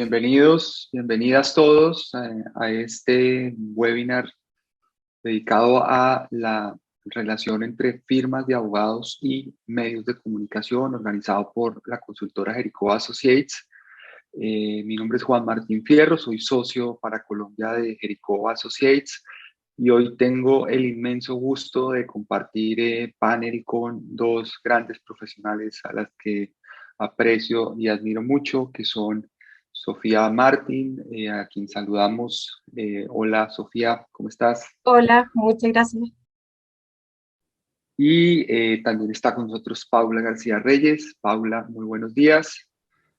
Bienvenidos, bienvenidas todos a este webinar dedicado a la relación entre firmas de abogados y medios de comunicación, organizado por la consultora Jericó Associates. Mi nombre es Juan Martín Fierro, soy socio para Colombia de Jericó Associates y hoy tengo el inmenso gusto de compartir panel con dos grandes profesionales a las que aprecio y admiro mucho, que son Sofía Martín, a quien saludamos. Hola Sofía, ¿cómo estás? Hola, muchas gracias. Y también está con nosotros Paula García Reyes. Paula, muy buenos días.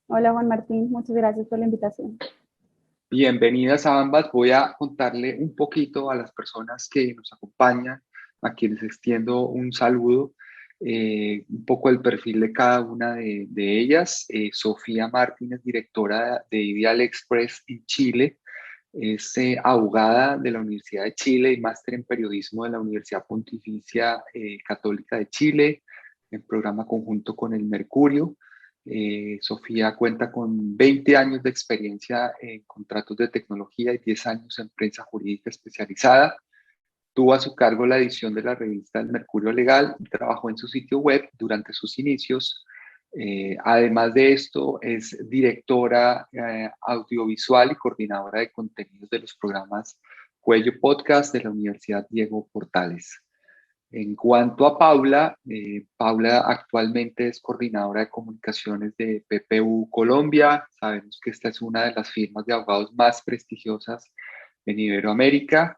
Hola Juan Martín, muchas gracias por la invitación. Bienvenidas a ambas. Voy a contarle un poquito a las personas que nos acompañan, a quienes extiendo un saludo, un poco el perfil de cada una de ellas. Sofía Martínez, directora de Ideal Express en Chile, es abogada de la Universidad de Chile y máster en periodismo de la Universidad Pontificia Católica de Chile, en programa conjunto con el Mercurio. Sofía cuenta con 20 años de experiencia en contratos de tecnología y 10 años en prensa jurídica especializada. Tuvo a su cargo la edición de la revista El Mercurio Legal y trabajó en su sitio web durante sus inicios. Además de esto, es directora audiovisual y coordinadora de contenidos de los programas Cuello Podcast de la Universidad Diego Portales. En cuanto a Paula, Paula actualmente es coordinadora de comunicaciones de PPU Colombia. Sabemos que esta es una de las firmas de abogados más prestigiosas en Iberoamérica.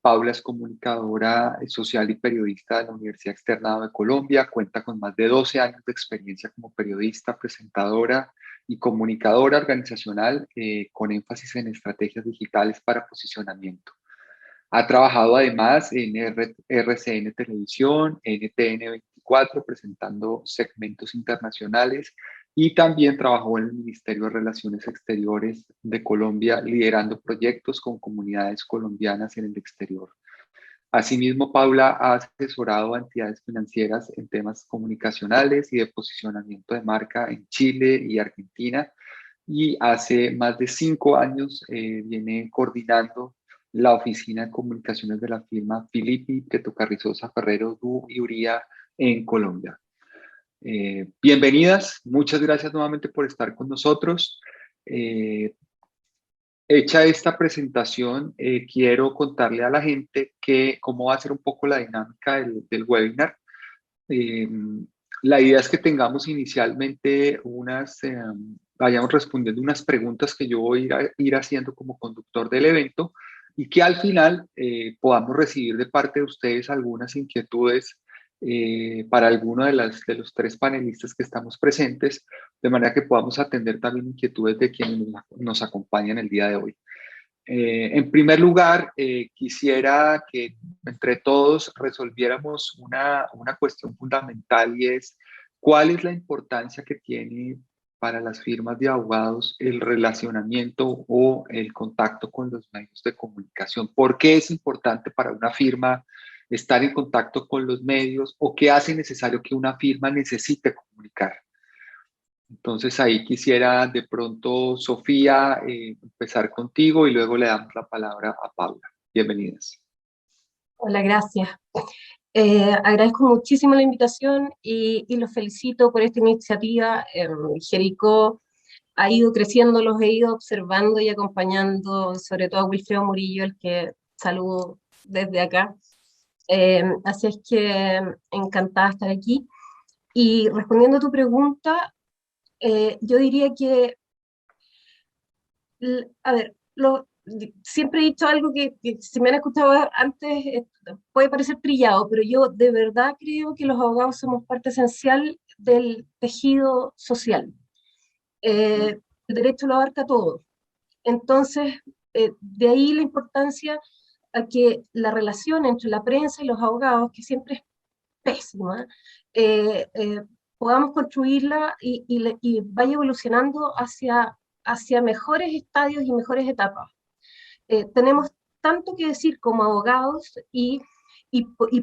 Paula es comunicadora social y periodista de la Universidad Externado de Colombia. Cuenta con más de 12 años de experiencia como periodista, presentadora y comunicadora organizacional con énfasis en estrategias digitales para posicionamiento. Ha trabajado además en RCN Televisión, NTN 24, presentando segmentos internacionales y también trabajó en el Ministerio de Relaciones Exteriores de Colombia, liderando proyectos con comunidades colombianas en el exterior. Asimismo, Paula ha asesorado a entidades financieras en temas comunicacionales y de posicionamiento de marca en Chile y Argentina, y hace más de 5 años viene coordinando la oficina de comunicaciones de la firma Filippi, Teto Carrizosa, Ferrero, Du y Uría en Colombia. Bienvenidas, muchas gracias nuevamente por estar con nosotros. Hecha esta presentación, quiero contarle a la gente cómo va a ser un poco la dinámica del webinar. Eh, la idea es que tengamos inicialmente vayamos respondiendo unas preguntas que yo voy a ir haciendo como conductor del evento y que al final podamos recibir de parte de ustedes algunas inquietudes para alguno de los tres panelistas que estamos presentes, de manera que podamos atender también inquietudes de quienes nos acompañan el día de hoy. En primer lugar, quisiera que entre todos resolviéramos una cuestión fundamental, y es cuál es la importancia que tiene para las firmas de abogados el relacionamiento o el contacto con los medios de comunicación. ¿Por qué es importante para una firma estar en contacto con los medios, o qué hace necesario que una firma necesite comunicar? Entonces ahí quisiera de pronto, Sofía, empezar contigo y luego le damos la palabra a Paula. Bienvenidas. Hola, gracias. Agradezco muchísimo la invitación y los felicito por esta iniciativa. Jericó ha ido creciendo, los he ido observando y acompañando, sobre todo a Wilfredo Murillo, el que saludo desde acá. Así es que encantada de estar aquí. Y respondiendo a tu pregunta, yo diría que, a ver, siempre he dicho algo que si me han escuchado antes puede parecer trillado, pero yo de verdad creo que los abogados somos parte esencial del tejido social. El derecho lo abarca todo. Entonces, de ahí la importancia a que la relación entre la prensa y los abogados, que siempre es pésima, eh, eh, podamos construirla y vaya evolucionando hacia mejores estadios y mejores etapas. Tenemos tanto que decir como abogados y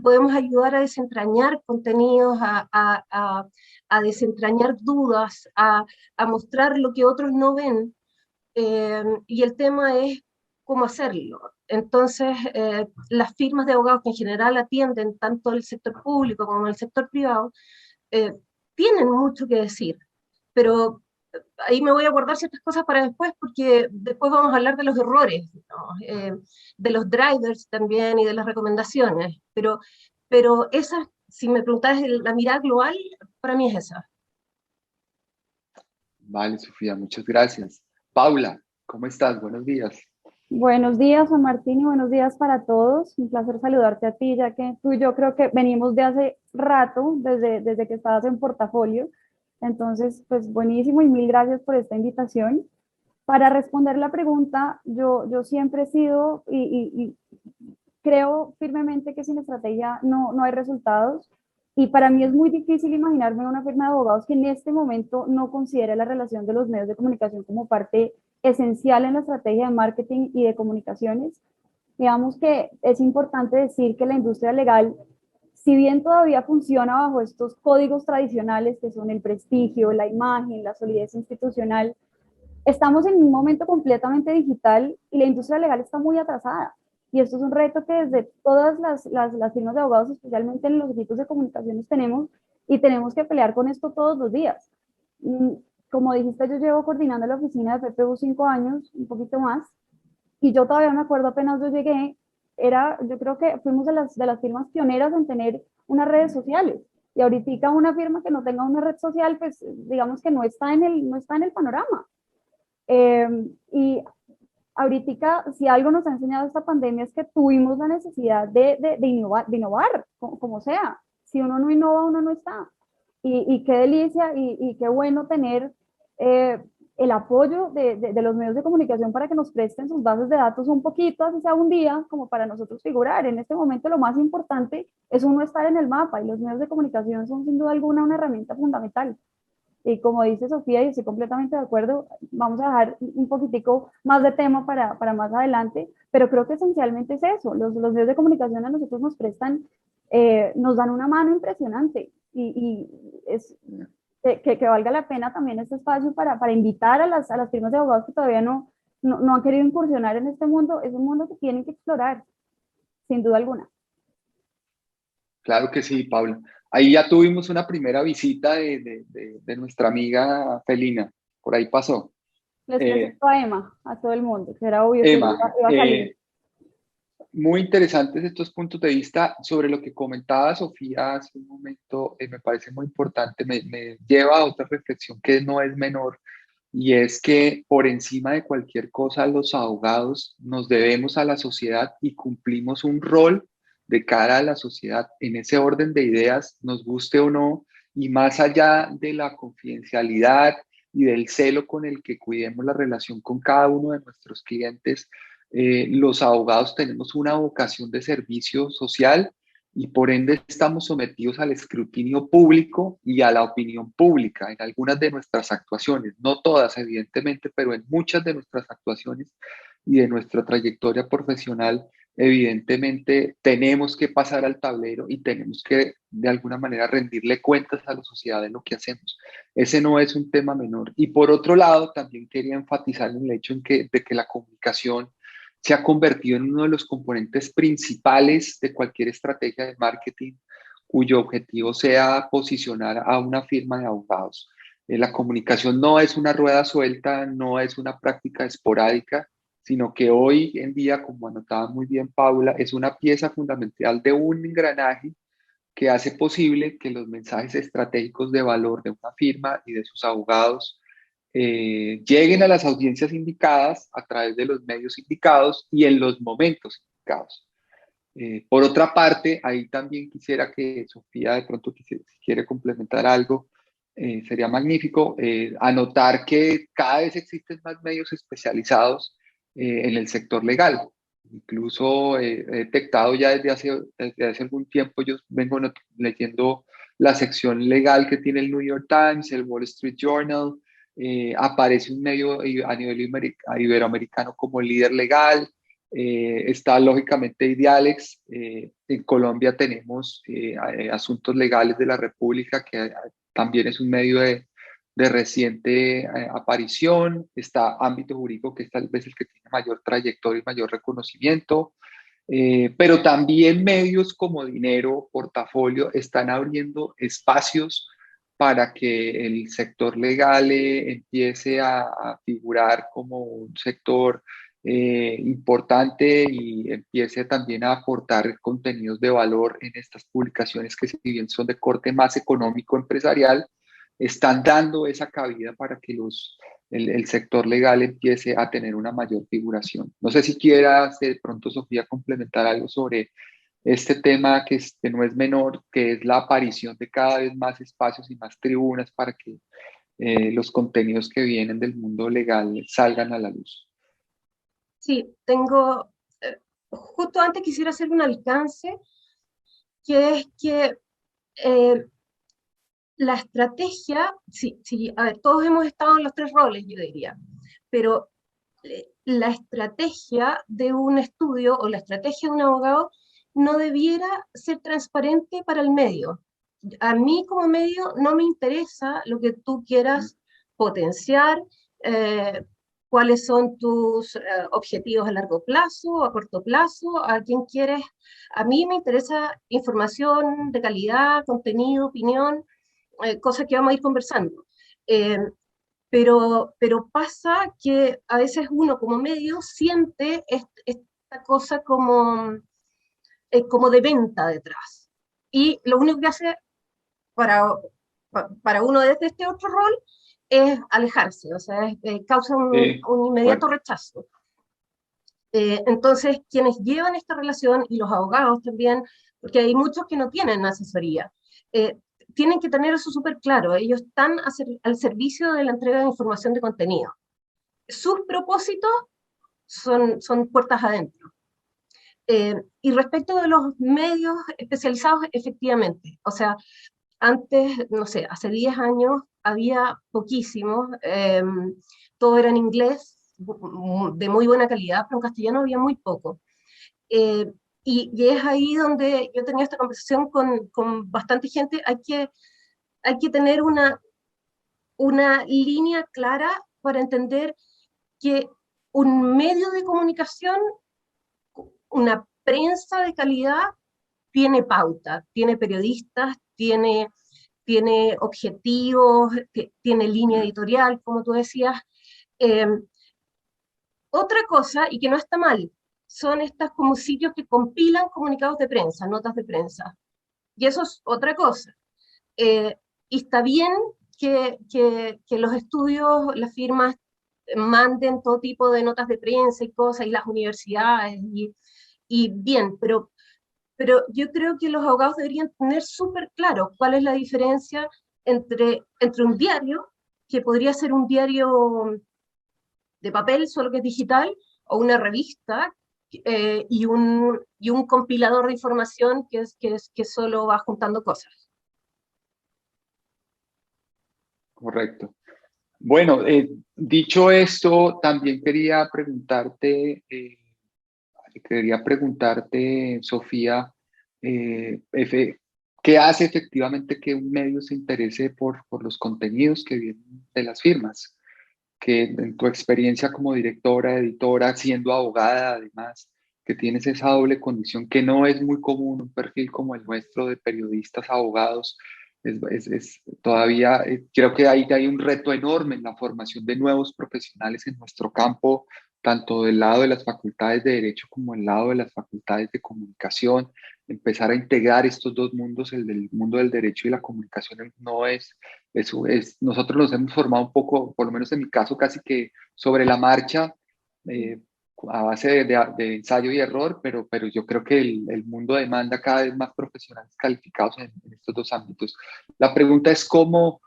podemos ayudar a desentrañar contenidos, a desentrañar dudas, a mostrar lo que otros no ven, y el tema es cómo hacerlo. Entonces, las firmas de abogados que en general atienden tanto el sector público como el sector privado, eh, tienen mucho que decir, pero ahí me voy a guardar ciertas cosas para después, porque después vamos a hablar de los errores, ¿no? De los drivers también y de las recomendaciones, pero esa, si me preguntas la mirada global, para mí es esa. Vale, Sofía, muchas gracias. Paula, ¿cómo estás? Buenos días. Buenos días, Juan Martín, y buenos días para todos. Un placer saludarte a ti, ya que tú y yo creo que venimos de hace rato, desde que estabas en Portafolio. Entonces, pues buenísimo y mil gracias por esta invitación. Para responder la pregunta, yo siempre he sido y creo firmemente que sin estrategia no hay resultados. Y para mí es muy difícil imaginarme una firma de abogados que en este momento no considere la relación de los medios de comunicación como parte esencial en la estrategia de marketing y de comunicaciones. Digamos que es importante decir que la industria legal, si bien todavía funciona bajo estos códigos tradicionales que son el prestigio, la imagen, la solidez institucional, estamos en un momento completamente digital y la industria legal está muy atrasada. Y esto es un reto que desde todas las firmas de abogados, especialmente en los equipos de comunicaciones, tenemos y tenemos que pelear con esto todos los días. Como dijiste, yo llevo coordinando la oficina de PPU 5 años, un poquito más, y yo todavía me acuerdo apenas yo llegué, yo creo que fuimos de las firmas pioneras en tener unas redes sociales. Y ahorita una firma que no tenga una red social, pues digamos que no está en el panorama. Y ahorita, si algo nos ha enseñado esta pandemia es que tuvimos la necesidad de innovar como sea. Si uno no innova, uno no está. Y qué delicia y qué bueno tener eh, el apoyo de los medios de comunicación para que nos presten sus bases de datos un poquito, así sea un día, como para nosotros figurar. En este momento lo más importante es uno estar en el mapa y los medios de comunicación son sin duda alguna una herramienta fundamental. Y como dice Sofía, y estoy completamente de acuerdo, vamos a dejar un poquitico más de tema para más adelante, pero creo que esencialmente es eso, los medios de comunicación a nosotros nos prestan, nos dan una mano impresionante y es que valga la pena también este espacio para invitar a las firmas de abogados que todavía no han querido incursionar en este mundo, es un mundo que tienen que explorar, sin duda alguna. Claro que sí, Paula. Ahí ya tuvimos una primera visita de nuestra amiga Felina. Por ahí pasó. Les Eh, presento a Emma, a todo el mundo, que era obvio que ella Emma, iba a salir. muy interesantes estos puntos de vista sobre lo que comentaba Sofía hace un momento. Me parece muy importante, me lleva a otra reflexión que no es menor, y es que por encima de cualquier cosa los abogados nos debemos a la sociedad y cumplimos un rol de cara a la sociedad en ese orden de ideas, nos guste o no, y más allá de la confidencialidad y del celo con el que cuidemos la relación con cada uno de nuestros clientes. Los abogados tenemos una vocación de servicio social y por ende estamos sometidos al escrutinio público y a la opinión pública en algunas de nuestras actuaciones, no todas evidentemente, pero en muchas de nuestras actuaciones y de nuestra trayectoria profesional, evidentemente tenemos que pasar al tablero y tenemos que de alguna manera rendirle cuentas a la sociedad de lo que hacemos. Ese no es un tema menor. Y por otro lado, también quería enfatizar en el hecho de que la comunicación se ha convertido en uno de los componentes principales de cualquier estrategia de marketing cuyo objetivo sea posicionar a una firma de abogados. La comunicación no es una rueda suelta, no es una práctica esporádica, sino que hoy en día, como anotaba muy bien Paula, es una pieza fundamental de un engranaje que hace posible que los mensajes estratégicos de valor de una firma y de sus abogados lleguen a las audiencias indicadas a través de los medios indicados y en los momentos indicados. Por otra parte, ahí también quisiera que Sofía de pronto si quiere complementar algo, sería magnífico. Anotar que cada vez existen más medios especializados en el sector legal. Incluso he detectado ya desde hace algún tiempo, yo vengo leyendo la sección legal que tiene el New York Times, el Wall Street Journal. Aparece un medio a nivel iberoamericano como Líder Legal. Está lógicamente Idealex. En Colombia tenemos Asuntos Legales de la República, que también es un medio de reciente aparición, está ámbito jurídico, que es tal vez el que tiene mayor trayectoria y mayor reconocimiento, pero también medios como Dinero, Portafolio, están abriendo espacios para que el sector legal empiece a figurar como un sector importante y empiece también a aportar contenidos de valor en estas publicaciones que, si bien son de corte más económico empresarial, están dando esa cabida para que el sector legal empiece a tener una mayor figuración. No sé si quieras de pronto, Sofía, complementar algo sobre este tema que no es menor, que es la aparición de cada vez más espacios y más tribunas para que los contenidos que vienen del mundo legal salgan a la luz. Sí, tengo, justo antes quisiera hacer un alcance, que es que eh, la estrategia, sí, sí, a ver, todos hemos estado en los tres roles, yo diría, pero la estrategia de un estudio o la estrategia de un abogado no debiera ser transparente para el medio. A mí como medio no me interesa lo que tú quieras potenciar, eh, cuáles son tus objetivos a largo plazo, a corto plazo, a quién quieres. A mí me interesa información de calidad, contenido, opinión, cosas que vamos a ir conversando. Eh, pero pasa que a veces uno como medio siente esta cosa como, como de venta detrás. Y lo único que hace para, para uno desde este otro rol es alejarse, o sea, causa un inmediato Bueno. rechazo. Entonces, quienes llevan esta relación, y los abogados también, porque hay muchos que no tienen asesoría, tienen que tener eso súper claro. Ellos están al servicio de la entrega de información de contenido. Sus propósitos son puertas adentro. Y respecto de los medios especializados, efectivamente, o sea, antes, no sé, hace 10 años había poquísimos, todo era en inglés, de muy buena calidad, pero en castellano había muy poco. Eh, y es ahí donde yo tenía esta conversación con bastante gente, hay que tener una línea clara para entender que un medio de comunicación, una prensa de calidad, tiene pauta, tiene periodistas, tiene objetivos, tiene línea editorial, como tú decías. Eh, Otra cosa, y que no está mal, son estas como sitios que compilan comunicados de prensa, notas de prensa. Y eso es otra cosa. Eh, y está bien que los estudios, las firmas manden todo tipo de notas de prensa y cosas, y las universidades, y bien, pero yo creo que los abogados deberían tener súper claro cuál es la diferencia entre un diario, que podría ser un diario de papel, solo que es digital, o una revista, y un compilador de información que solo va juntando cosas. Correcto. Bueno, dicho esto, también quería preguntarte, Sofía, ¿qué hace efectivamente que un medio se interese por los contenidos que vienen de las firmas? Que en tu experiencia como directora, editora, siendo abogada además, que tienes esa doble condición que no es muy común, un perfil como el nuestro de periodistas, abogados, todavía creo que ahí hay un reto enorme en la formación de nuevos profesionales en nuestro campo, tanto del lado de las facultades de Derecho como del lado de las facultades de Comunicación. Empezar a integrar estos dos mundos, el del mundo del derecho y la comunicación, no es, nosotros nos hemos formado un poco, por lo menos en mi caso, casi que sobre la marcha, eh, a base de ensayo y error, pero yo creo que el mundo demanda cada vez más profesionales calificados en estos dos ámbitos. La pregunta es cómo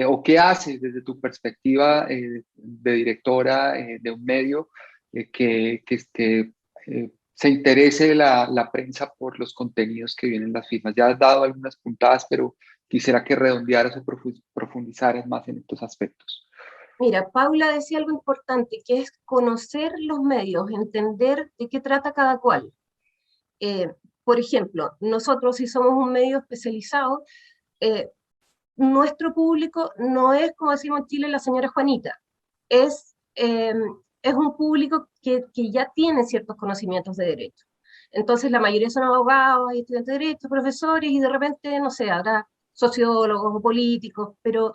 o qué haces desde tu perspectiva de directora de un medio que se interese la prensa por los contenidos que vienen en las firmas. Ya has dado algunas puntadas, pero quisiera que redondearas o profundizaras más en estos aspectos. Mira, Paula decía algo importante, que es conocer los medios, entender de qué trata cada cual. Por ejemplo, nosotros si somos un medio especializado, nuestro público no es, como decimos en Chile, la señora Juanita, es, es un público que ya tiene ciertos conocimientos de derecho. Entonces la mayoría son abogados, hay estudiantes de derecho, profesores, y de repente, no sé, habrá sociólogos o políticos, pero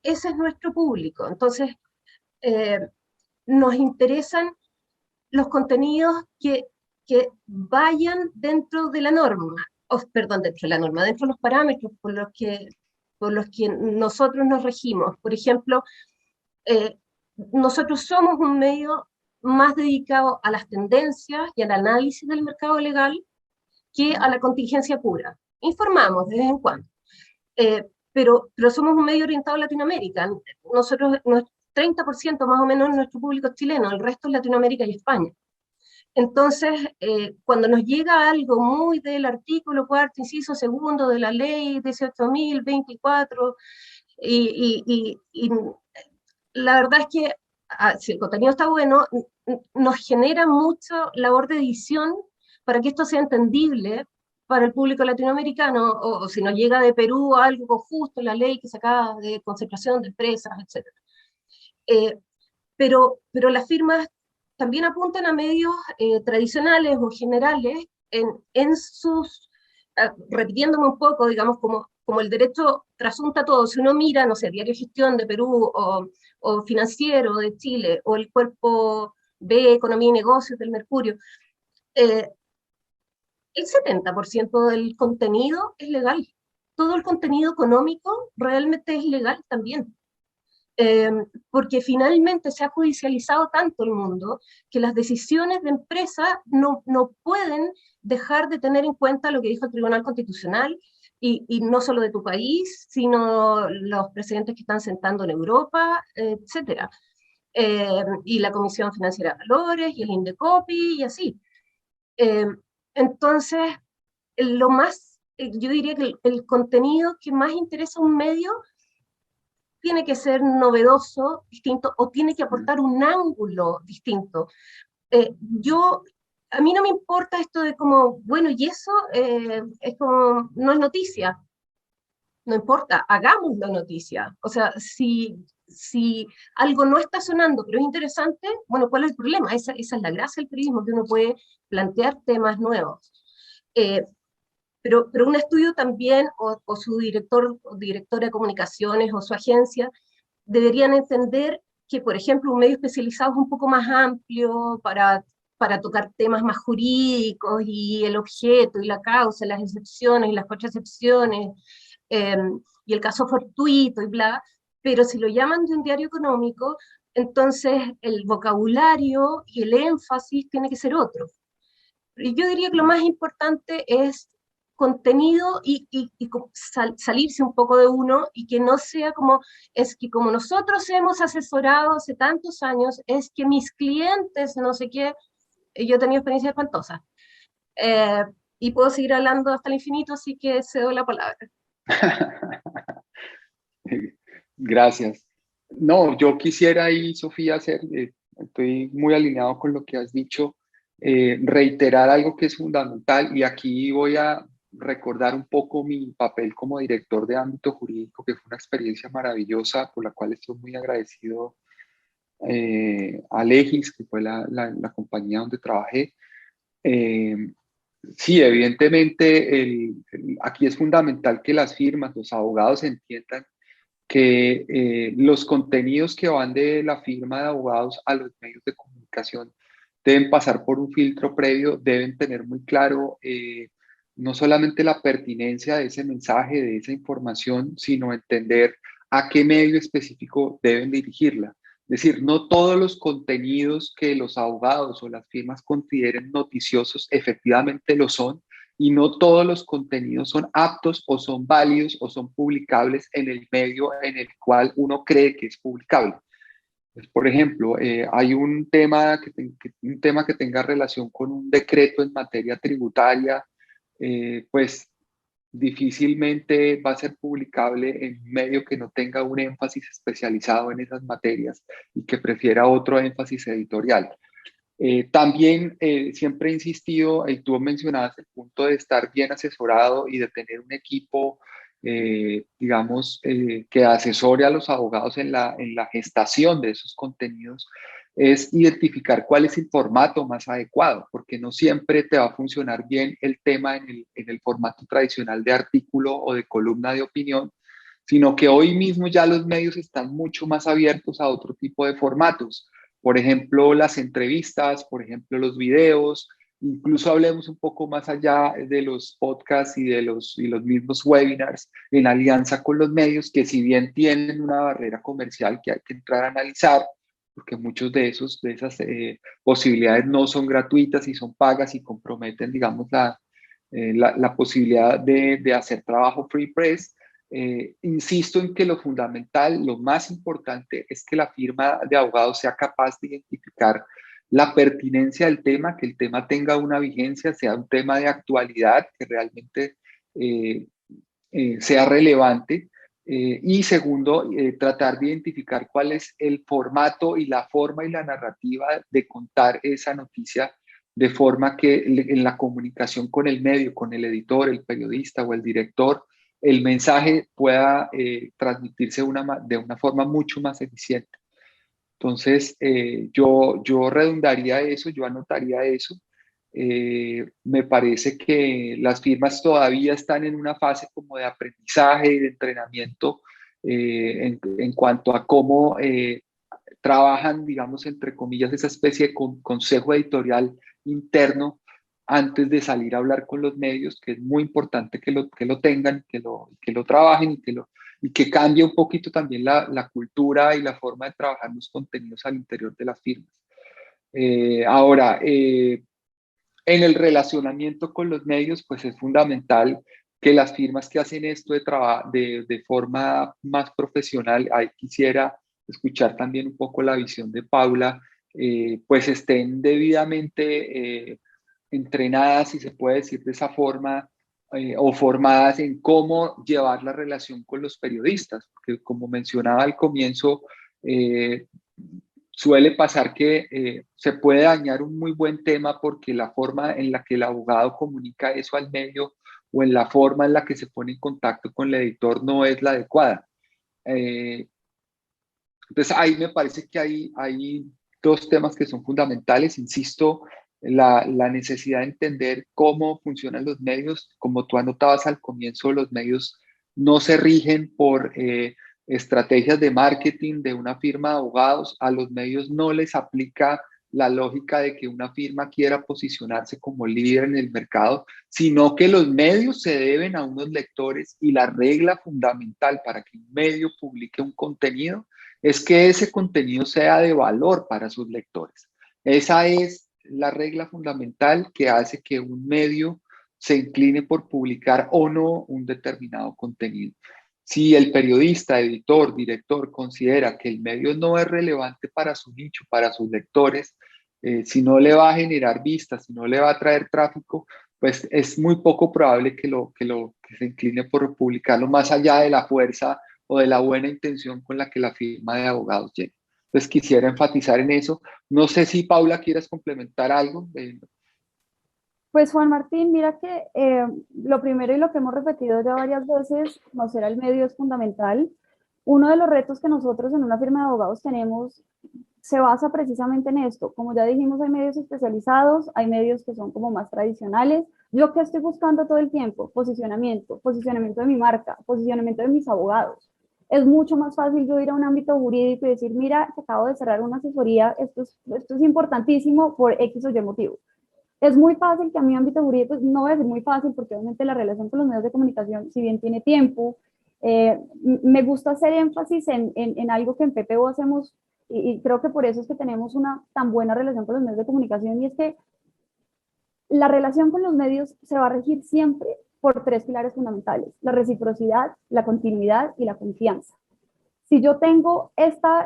ese es nuestro público. Entonces, eh, nos interesan los contenidos que vayan dentro de la norma, perdón, dentro de la norma, dentro de los parámetros por los que nosotros nos regimos. Por ejemplo, eh, nosotros somos un medio más dedicado a las tendencias y al análisis del mercado legal que a la contingencia pura. Informamos de vez en cuando, pero somos un medio orientado a Latinoamérica. Nosotros, 30% más o menos de nuestro público es chileno, el resto es Latinoamérica y España. Entonces, cuando nos llega algo muy del artículo cuarto, inciso segundo de la ley 18.024, y la verdad es que si el contenido está bueno, nos genera mucho labor de edición para que esto sea entendible para el público latinoamericano, o si nos llega de Perú algo justo, la ley que se acaba de concentración de empresas, etc. Pero las firmas también apuntan a medios tradicionales o generales en sus, repitiéndome un poco, digamos, como el derecho trasunta todo. Si uno mira, no sé, Diario Gestión de Perú o Financiero de Chile o el cuerpo B, Economía y Negocios del Mercurio, eh, el 70% del contenido es legal. Todo el contenido económico realmente es legal también. Porque finalmente se ha judicializado tanto el mundo que las decisiones de empresa no pueden dejar de tener en cuenta lo que dijo el Tribunal Constitucional, y no solo de tu país, sino los precedentes que están sentando en Europa, etcétera. Y la Comisión Financiera de Valores, y el Indecopi, y así. Eh, entonces, yo diría que el contenido que más interesa a un medio tiene que ser novedoso, distinto, o tiene que aportar un ángulo distinto. A mí no me importa esto de como, bueno, y eso es como, no es noticia, no importa, hagamos la noticia. O sea, si algo no está sonando, pero es interesante, bueno, ¿cuál es el problema? Esa es la gracia del periodismo, que uno puede plantear temas nuevos. Eh, pero un estudio también, o su director o directora de comunicaciones o su agencia, deberían entender que, por ejemplo, un medio especializado es un poco más amplio para tocar temas más jurídicos, y el objeto y la causa, las excepciones y las contraexcepciones, eh, y el caso fortuito y bla, pero si lo llaman de un diario económico, entonces el vocabulario y el énfasis tiene que ser otro. Yo diría que lo más importante es contenido y salirse un poco de uno, y que no sea como, es que como nosotros hemos asesorado hace tantos años, es que mis clientes, no sé qué, yo he tenido experiencias espantosas. Eh, y puedo seguir hablando hasta el infinito, así que cedo la palabra. Gracias. No, yo quisiera ahí, Sofía, estoy muy alineado con lo que has dicho, reiterar algo que es fundamental, y aquí voy a recordar un poco mi papel como director de ámbito jurídico, que fue una experiencia maravillosa por la cual estoy muy agradecido a Legis, que fue la compañía donde trabajé. Eh, sí, evidentemente aquí es fundamental que las firmas, los abogados entiendan que los contenidos que van de la firma de abogados a los medios de comunicación deben pasar por un filtro previo, deben tener muy claro no solamente la pertinencia de ese mensaje, de esa información, sino entender a qué medio específico deben dirigirla. Es decir, no todos los contenidos que los abogados o las firmas consideren noticiosos efectivamente lo son, y no todos los contenidos son aptos o son válidos o son publicables en el medio en el cual uno cree que es publicable. Pues, por ejemplo, hay un tema que tenga relación con un decreto en materia tributaria, pues difícilmente va a ser publicable en un medio que no tenga un énfasis especializado en esas materias y que prefiera otro énfasis editorial. También siempre he insistido, y tú mencionabas el punto de estar bien asesorado y de tener un equipo digamos, que asesore a los abogados en la gestación de esos contenidos, es identificar cuál es el formato más adecuado, porque no siempre te va a funcionar bien el tema en el formato tradicional de artículo o de columna de opinión, sino que hoy mismo ya los medios están mucho más abiertos a otro tipo de formatos. Por ejemplo, las entrevistas, por ejemplo, los videos, incluso hablemos un poco más allá de los podcasts y los mismos webinars en alianza con los medios, que si bien tienen una barrera comercial que hay que entrar a analizar, porque muchos de esas posibilidades no son gratuitas y son pagas y comprometen, digamos, la posibilidad de hacer trabajo free press. Insisto en que lo fundamental, lo más importante es que la firma de abogados sea capaz de identificar la pertinencia del tema, que el tema tenga una vigencia, sea un tema de actualidad, que realmente eh, sea relevante. Y segundo, tratar de identificar cuál es el formato y la forma y la narrativa de contar esa noticia de forma que en la comunicación con el medio, con el editor, el periodista o el director, el mensaje pueda transmitirse de una forma mucho más eficiente. Entonces, yo redundaría eso, yo anotaría eso. Me parece que las firmas todavía están en una fase como de aprendizaje y de entrenamiento en cuanto a cómo trabajan, digamos, entre comillas, esa especie de consejo editorial interno antes de salir a hablar con los medios, que es muy importante que lo tengan, que lo trabajen y que cambie un poquito también la cultura y la forma de trabajar los contenidos al interior de las firmas. Ahora, en el relacionamiento con los medios, pues es fundamental que las firmas que hacen esto de forma más profesional, ahí quisiera escuchar también un poco la visión de Paula, pues estén debidamente entrenadas, si se puede decir de esa forma, o formadas en cómo llevar la relación con los periodistas, porque como mencionaba al comienzo, eh, suele pasar que se puede dañar un muy buen tema porque la forma en la que el abogado comunica eso al medio o en la forma en la que se pone en contacto con el editor no es la adecuada. Eh, entonces ahí me parece que hay dos temas que son fundamentales. Insisto, la necesidad de entender cómo funcionan los medios. Como tú anotabas al comienzo, los medios no se rigen por estrategias de marketing de una firma de abogados. A los medios no les aplica la lógica de que una firma quiera posicionarse como líder en el mercado, sino que los medios se deben a unos lectores y la regla fundamental para que un medio publique un contenido es que ese contenido sea de valor para sus lectores. Esa es la regla fundamental que hace que un medio se incline por publicar o no un determinado contenido. Si el periodista, editor, director considera que el medio no es relevante para su nicho, para sus lectores, si no le va a generar vistas, si no le va a traer tráfico, pues es muy poco probable que se incline por publicarlo más allá de la fuerza o de la buena intención con la que la firma de abogados llega. Entonces quisiera enfatizar en eso. No sé si Paula quieras complementar algo. Pues Juan Martín, mira que lo primero y lo que hemos repetido ya varias veces, conocer al medio es fundamental. Uno de los retos que nosotros en una firma de abogados tenemos se basa precisamente en esto. Como ya dijimos, hay medios especializados, hay medios que son como más tradicionales. Yo que estoy buscando todo el tiempo, posicionamiento de mi marca, posicionamiento de mis abogados. Es mucho más fácil yo ir a un ámbito jurídico y decir, mira, acabo de cerrar una asesoría, esto es importantísimo por X o Y motivo. Es muy fácil que a mi ámbito jurídico, pues no es muy fácil porque obviamente la relación con los medios de comunicación, si bien tiene tiempo, me gusta hacer énfasis en algo que en PPO hacemos y creo que por eso es que tenemos una tan buena relación con los medios de comunicación y es que la relación con los medios se va a regir siempre por tres pilares fundamentales: la reciprocidad, la continuidad y la confianza. Si yo tengo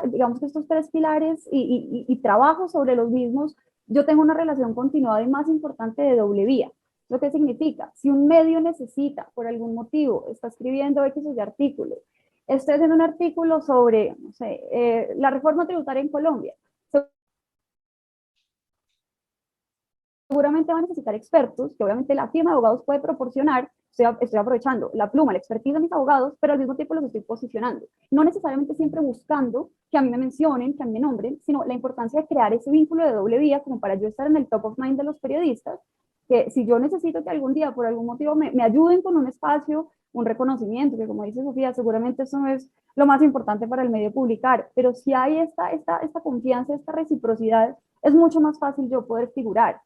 digamos que estos tres pilares y trabajo sobre los mismos, yo tengo una relación continuada y más importante de doble vía. ¿Lo que significa? Si un medio necesita, por algún motivo, está escribiendo X o Y artículo, estoy haciendo un artículo sobre, no sé, la reforma tributaria en Colombia, seguramente va a necesitar expertos, que obviamente la firma de abogados puede proporcionar. Estoy aprovechando la pluma, la expertise de mis abogados, pero al mismo tiempo los estoy posicionando. No necesariamente siempre buscando que a mí me mencionen, que a mí me nombren, sino la importancia de crear ese vínculo de doble vía como para yo estar en el top of mind de los periodistas, que si yo necesito que algún día por algún motivo me ayuden con un espacio, un reconocimiento, que como dice Sofía, seguramente eso no es lo más importante para el medio publicar, pero si hay esta confianza, esta reciprocidad, es mucho más fácil yo poder figurar.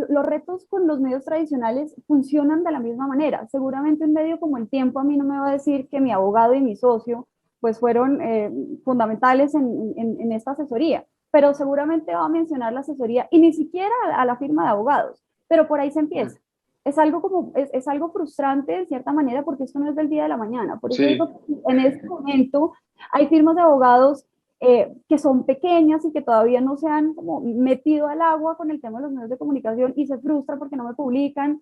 Los retos con los medios tradicionales funcionan de la misma manera. Seguramente un medio como El Tiempo a mí no me va a decir que mi abogado y mi socio pues fueron fundamentales en esta asesoría, pero seguramente va a mencionar la asesoría y ni siquiera a la firma de abogados, pero por ahí se empieza. Es algo frustrante de cierta manera porque esto no es del día de la mañana. Por eso digo, en este momento hay firmas de abogados que son pequeñas y que todavía no se han como metido al agua con el tema de los medios de comunicación y se frustran porque no me publican.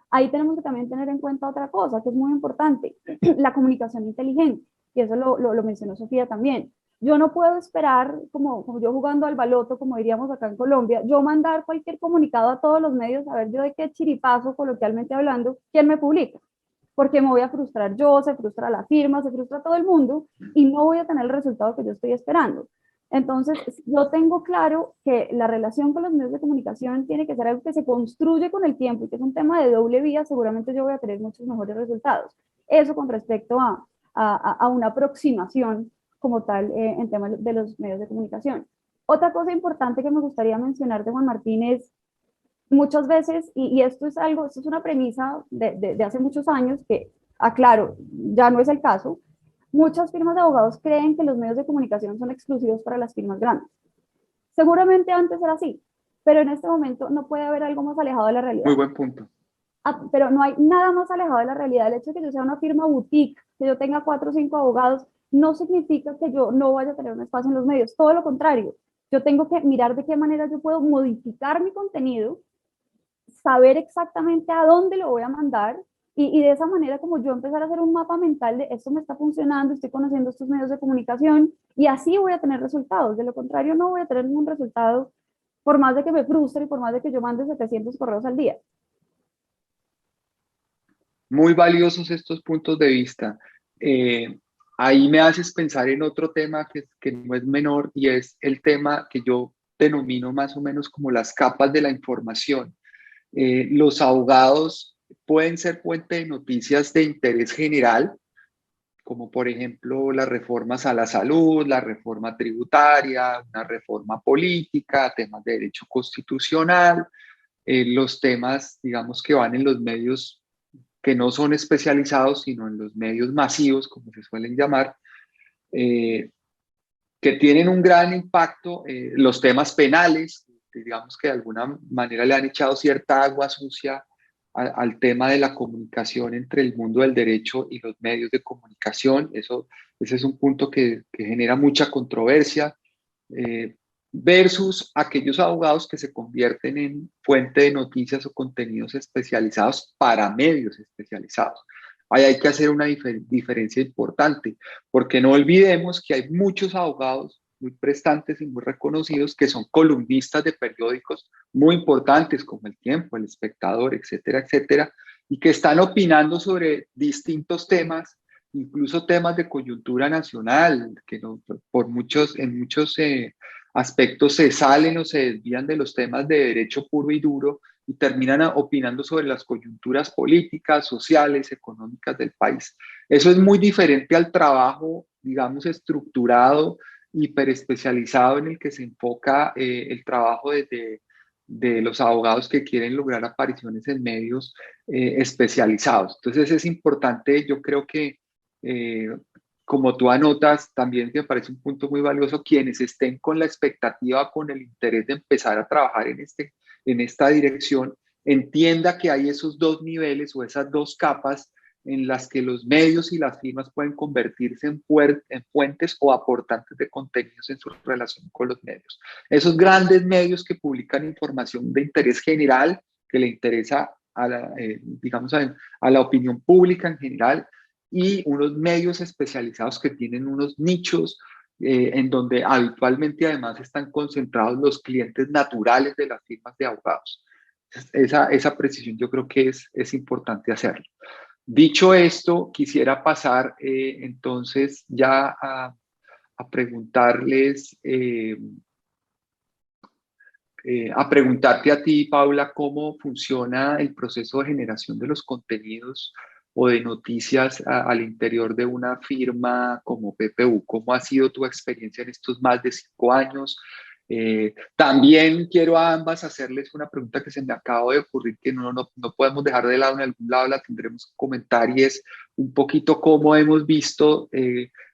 Ahí tenemos que también tener en cuenta otra cosa que es muy importante, la comunicación inteligente, y eso lo mencionó Sofía también. Yo no puedo esperar, como yo jugando al baloto, como diríamos acá en Colombia, yo mandar cualquier comunicado a todos los medios, a ver yo de qué chiripazo, coloquialmente hablando, quién me publica, porque me voy a frustrar yo, se frustra la firma, se frustra todo el mundo y no voy a tener el resultado que yo estoy esperando. Entonces, yo tengo claro que la relación con los medios de comunicación tiene que ser algo que se construye con el tiempo y que es un tema de doble vía, seguramente yo voy a tener muchos mejores resultados. Eso con respecto a una aproximación como tal en temas de los medios de comunicación. Otra cosa importante que me gustaría mencionar de Juan Martín es muchas veces, y esto es algo, esto es una premisa de hace muchos años que, aclaro, ya no es el caso, muchas firmas de abogados creen que los medios de comunicación son exclusivos para las firmas grandes. Seguramente antes era así, pero en este momento no puede haber algo más alejado de la realidad. Muy buen punto. Pero no hay nada más alejado de la realidad. El hecho de que yo sea una firma boutique, que yo tenga 4 o 5 abogados, no significa que yo no vaya a tener un espacio en los medios. Todo lo contrario. Yo tengo que mirar de qué manera yo puedo modificar mi contenido, saber exactamente a dónde lo voy a mandar y de esa manera como yo empezar a hacer un mapa mental de esto me está funcionando, estoy conociendo estos medios de comunicación y así voy a tener resultados. De lo contrario no voy a tener ningún resultado por más de que me frustre y por más de que yo mande 700 correos al día. Muy valiosos estos puntos de vista. Ahí me haces pensar en otro tema que no es menor y es el tema que yo denomino más o menos como las capas de la información. Los abogados pueden ser fuente de noticias de interés general, como por ejemplo las reformas a la salud, la reforma tributaria, una reforma política, temas de derecho constitucional, los temas, digamos, que van en los medios que no son especializados, sino en los medios masivos, como se suelen llamar, que tienen un gran impacto, los temas penales, digamos que de alguna manera le han echado cierta agua sucia al tema de la comunicación entre el mundo del derecho y los medios de comunicación. Ese es un punto que genera mucha controversia, versus aquellos abogados que se convierten en fuente de noticias o contenidos especializados para medios especializados. Ahí hay que hacer una diferencia importante, porque no olvidemos que hay muchos abogados muy prestantes y muy reconocidos que son columnistas de periódicos muy importantes como El Tiempo, El Espectador, etcétera, etcétera, y que están opinando sobre distintos temas, incluso temas de coyuntura nacional, que no, en muchos aspectos se salen o se desvían de los temas de derecho puro y duro y terminan opinando sobre las coyunturas políticas, sociales, económicas del país. Eso es muy diferente al trabajo, digamos, estructurado, hiperespecializado en el que se enfoca el trabajo de los abogados que quieren lograr apariciones en medios especializados. Entonces es importante, yo creo que como tú anotas, también me parece un punto muy valioso, quienes estén con la expectativa, con el interés de empezar a trabajar en esta dirección, entienda que hay esos dos niveles o esas dos capas en las que los medios y las firmas pueden convertirse en fuentes o aportantes de contenidos en su relación con los medios. Esos grandes medios que publican información de interés general, que le interesa a digamos, a la opinión pública en general, y unos medios especializados que tienen unos nichos en donde habitualmente además están concentrados los clientes naturales de las firmas de abogados. Esa precisión yo creo que es importante hacerlo. Dicho esto, quisiera pasar entonces ya a preguntarles, a preguntarte a ti, Paula, cómo funciona el proceso de generación de los contenidos o de noticias al interior de una firma como PPU. ¿Cómo ha sido tu experiencia en estos más de 5 años? También quiero a ambas hacerles una pregunta que se me acaba de ocurrir, que no podemos dejar de lado, en algún lado la tendremos que comentar, y es un poquito cómo hemos visto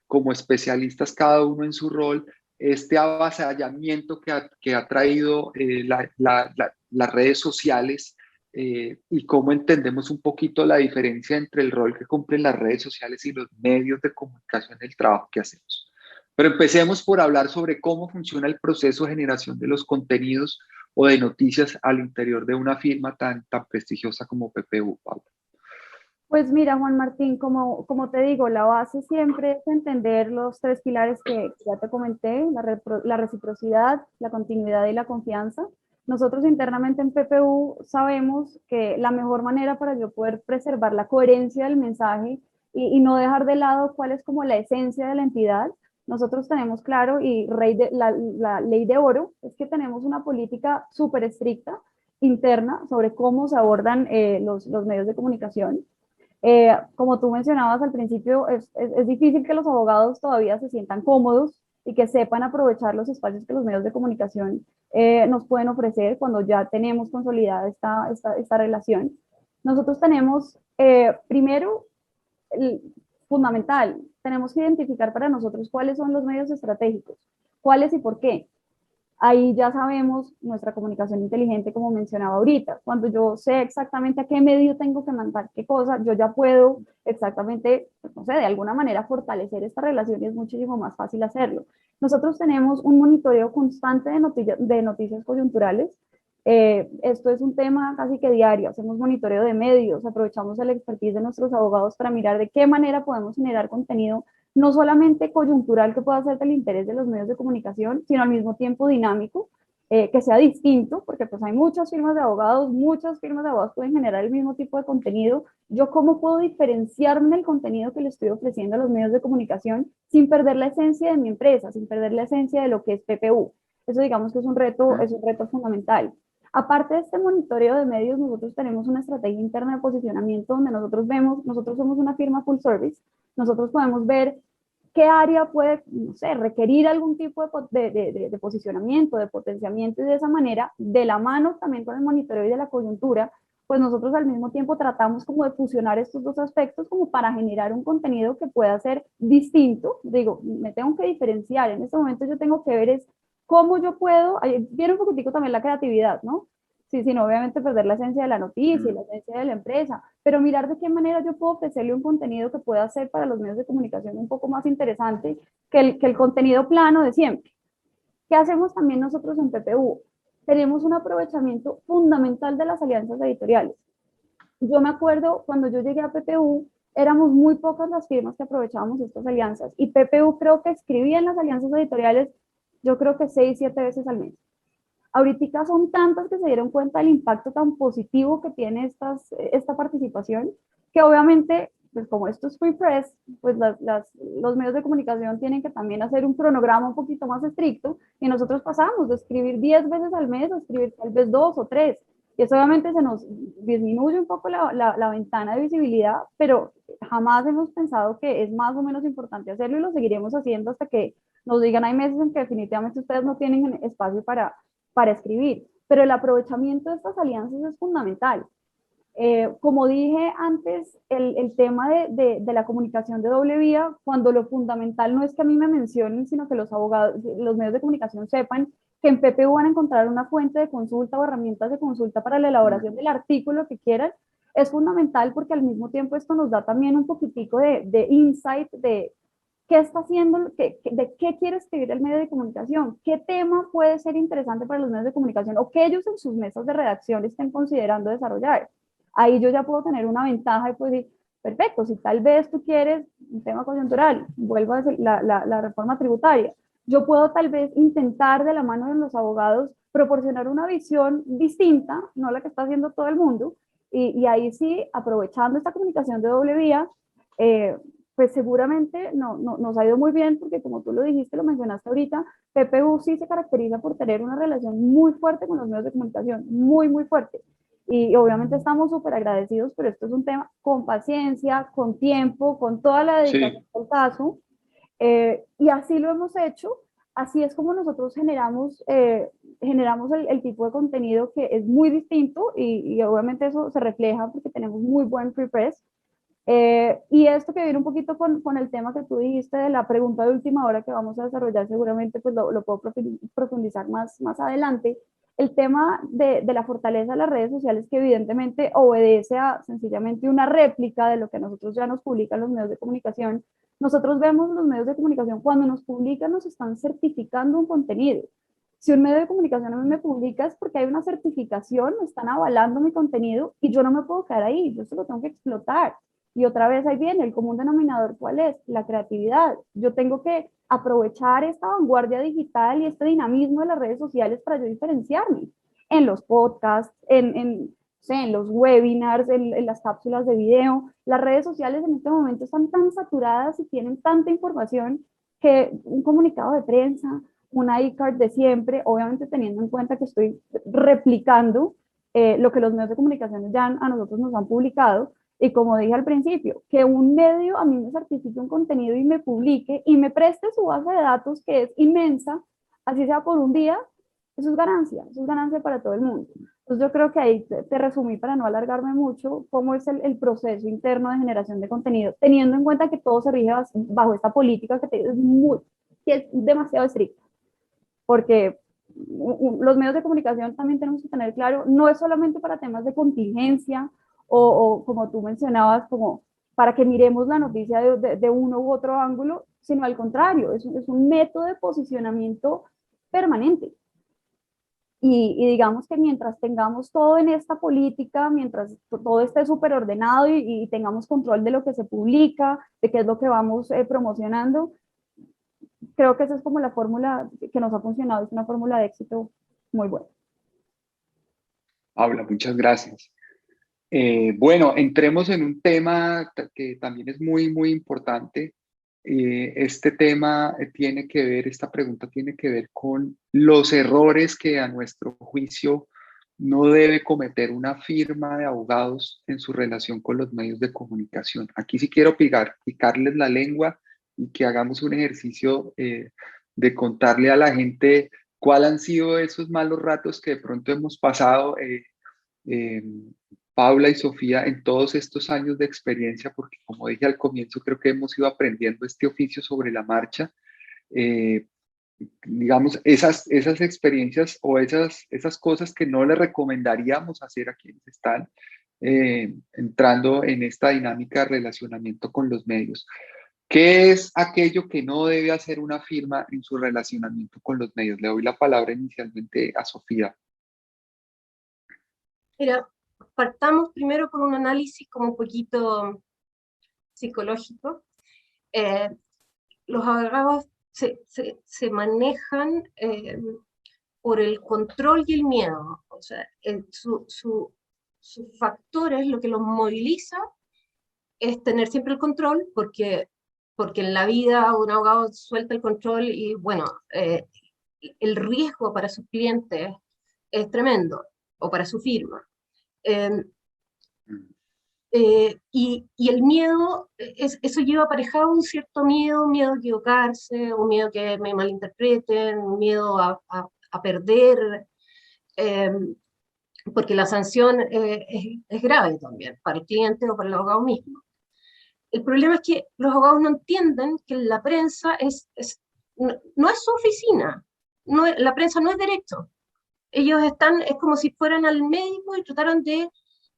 como especialistas cada uno en su rol este avasallamiento que ha traído las redes sociales, y cómo entendemos un poquito la diferencia entre el rol que cumplen las redes sociales y los medios de comunicación del trabajo que hacemos. Pero empecemos por hablar sobre cómo funciona el proceso de generación de los contenidos o de noticias al interior de una firma tan prestigiosa como PPU, Paula. Pues mira, Juan Martín, como te digo, la base siempre es entender los tres pilares que ya te comenté, la reciprocidad, la continuidad y la confianza. Nosotros internamente en PPU sabemos que la mejor manera para yo poder preservar la coherencia del mensaje y no dejar de lado cuál es como la esencia de la entidad, nosotros tenemos claro, y la ley de oro, es que tenemos una política súper estricta interna sobre cómo se abordan los medios de comunicación. Como tú mencionabas al principio, es difícil que los abogados todavía se sientan cómodos y que sepan aprovechar los espacios que los medios de comunicación nos pueden ofrecer cuando ya tenemos consolidada esta relación. Nosotros tenemos, primero, fundamental, tenemos que identificar para nosotros cuáles son los medios estratégicos, cuáles y por qué. Ahí ya sabemos nuestra comunicación inteligente, como mencionaba ahorita. Cuando yo sé exactamente a qué medio tengo que mandar qué cosa, yo ya puedo exactamente, no sé, de alguna manera fortalecer esta relación y es muchísimo más fácil hacerlo. Nosotros tenemos un monitoreo constante de noticias coyunturales. Esto es un tema casi que diario. Hacemos monitoreo de medios, aprovechamos el expertise de nuestros abogados para mirar de qué manera podemos generar contenido no solamente coyuntural que pueda ser del interés de los medios de comunicación, sino al mismo tiempo dinámico, que sea distinto, porque pues hay muchas firmas de abogados pueden generar el mismo tipo de contenido. Yo cómo puedo diferenciarme en el contenido que le estoy ofreciendo a los medios de comunicación sin perder la esencia de mi empresa, sin perder la esencia de lo que es PPU. Eso digamos que es un reto fundamental. Aparte de este monitoreo de medios, nosotros tenemos una estrategia interna de posicionamiento donde nosotros somos una firma full service, nosotros podemos ver qué área puede, no sé, requerir algún tipo de posicionamiento, de potenciamiento, y de esa manera, de la mano también con el monitoreo y de la coyuntura, pues nosotros al mismo tiempo tratamos como de fusionar estos dos aspectos como para generar un contenido que pueda ser distinto. Digo, me tengo que diferenciar, en este momento yo tengo que ver es cómo yo puedo, ahí viene un poquitico también la creatividad, ¿no? Sí, sin obviamente perder la esencia de la noticia y la esencia de la empresa, pero mirar de qué manera yo puedo ofrecerle un contenido que pueda ser para los medios de comunicación un poco más interesante que el contenido plano de siempre. ¿Qué hacemos también nosotros en PPU? Tenemos un aprovechamiento fundamental de las alianzas editoriales. Yo me acuerdo cuando yo llegué a PPU, éramos muy pocas las firmas que aprovechábamos estas alianzas, y PPU creo que escribía en las alianzas editoriales, yo creo que 6, 7 veces al mes. Ahorita son tantas que se dieron cuenta del impacto tan positivo que tiene esta participación, que obviamente, pues como esto es free press, pues los medios de comunicación tienen que también hacer un cronograma un poquito más estricto, y nosotros pasamos de escribir 10 veces al mes a escribir tal vez 2 o 3, y eso obviamente se nos disminuye un poco la ventana de visibilidad, pero jamás hemos pensado que es más o menos importante hacerlo, y lo seguiremos haciendo hasta que nos digan, hay meses en que definitivamente ustedes no tienen espacio para escribir, pero el aprovechamiento de estas alianzas es fundamental. Como dije antes, el tema de la comunicación de doble vía, cuando lo fundamental no es que a mí me mencionen, sino que los abogados, los medios de comunicación sepan que en PPU van a encontrar una fuente de consulta o herramientas de consulta para la elaboración del artículo que quieran, es fundamental, porque al mismo tiempo esto nos da también un poquitico de insight de qué está haciendo, de qué quiere escribir el medio de comunicación, qué tema puede ser interesante para los medios de comunicación o que ellos en sus mesas de redacción estén considerando desarrollar. Ahí yo ya puedo tener una ventaja y pues decir, perfecto, si tal vez tú quieres un tema coyuntural, vuelvo a decir, la reforma tributaria, yo puedo tal vez intentar de la mano de los abogados proporcionar una visión distinta, no la que está haciendo todo el mundo, y ahí sí, aprovechando esta comunicación de doble vía, pues seguramente nos ha ido muy bien, porque como tú lo dijiste, lo mencionaste ahorita, PPU sí se caracteriza por tener una relación muy fuerte con los medios de comunicación, muy, muy fuerte. Y obviamente estamos súper agradecidos, pero esto es un tema con paciencia, con tiempo, con toda la dedicación Sí. del caso. Y así lo hemos hecho, así es como nosotros generamos el tipo de contenido que es muy distinto y obviamente eso se refleja porque tenemos muy buen free press. Y esto que viene un poquito con el tema que tú dijiste de la pregunta de última hora que vamos a desarrollar seguramente, pues lo puedo profundizar más adelante. El tema de la fortaleza de las redes sociales que evidentemente obedece a sencillamente una réplica de lo que nosotros ya nos publican los medios de comunicación. Nosotros vemos los medios de comunicación cuando nos publican, nos están certificando un contenido. Si un medio de comunicación a mí me publica es porque hay una certificación, me están avalando mi contenido y yo no me puedo quedar ahí, yo se lo tengo que explotar. Y otra vez ahí viene el común denominador, ¿cuál es? La creatividad. Yo tengo que aprovechar esta vanguardia digital y este dinamismo de las redes sociales para yo diferenciarme en los podcasts, en los webinars, en las cápsulas de video. Las redes sociales en este momento están tan saturadas y tienen tanta información que un comunicado de prensa, una e-card de siempre, obviamente teniendo en cuenta que estoy replicando lo que los medios de comunicación ya a nosotros nos han publicado. Y como dije al principio, que un medio a mí me certifique un contenido y me publique y me preste su base de datos que es inmensa, así sea por un día, eso es ganancia para todo el mundo. Entonces yo creo que ahí te resumí para no alargarme mucho cómo es el proceso interno de generación de contenido, teniendo en cuenta que todo se rige bajo esta política que es demasiado estricta, porque los medios de comunicación también tenemos que tener claro, no es solamente para temas de contingencia o como tú mencionabas, como para que miremos la noticia de uno u otro ángulo, sino al contrario, es un método de posicionamiento permanente. Y digamos que mientras tengamos todo en esta política, mientras todo esté súper ordenado y tengamos control de lo que se publica, de qué es lo que vamos promocionando, creo que esa es como la fórmula que nos ha funcionado, es una fórmula de éxito muy buena. Paula, muchas gracias. Bueno, entremos en un tema que también es muy, muy importante. Este tema tiene que ver, esta pregunta tiene que ver con los errores que a nuestro juicio no debe cometer una firma de abogados en su relación con los medios de comunicación. Aquí sí quiero picarles la lengua y que hagamos un ejercicio de contarle a la gente cuáles han sido esos malos ratos que de pronto hemos pasado. Paula y Sofía en todos estos años de experiencia, porque como dije al comienzo, creo que hemos ido aprendiendo este oficio sobre la marcha. Digamos, esas experiencias o esas cosas que no le recomendaríamos hacer a quienes están entrando en esta dinámica de relacionamiento con los medios. ¿Qué es aquello que no debe hacer una firma en su relacionamiento con los medios? Le doy la palabra inicialmente a Sofía. Mira, partamos primero con un análisis como un poquito psicológico. Los abogados se manejan por el control y el miedo. O sea, sus factores, lo que los moviliza es tener siempre el control, porque en la vida un abogado suelta el control y bueno, el riesgo para sus clientes es tremendo, o para su firma. Y el miedo, eso lleva aparejado un cierto miedo a equivocarse, un miedo que me malinterpreten, un miedo a perder, porque la sanción es grave también para el cliente o para el abogado mismo. El problema es que los abogados no entienden que la prensa no es su oficina, la prensa no es derecho. Ellos es como si fueran al médico y trataron de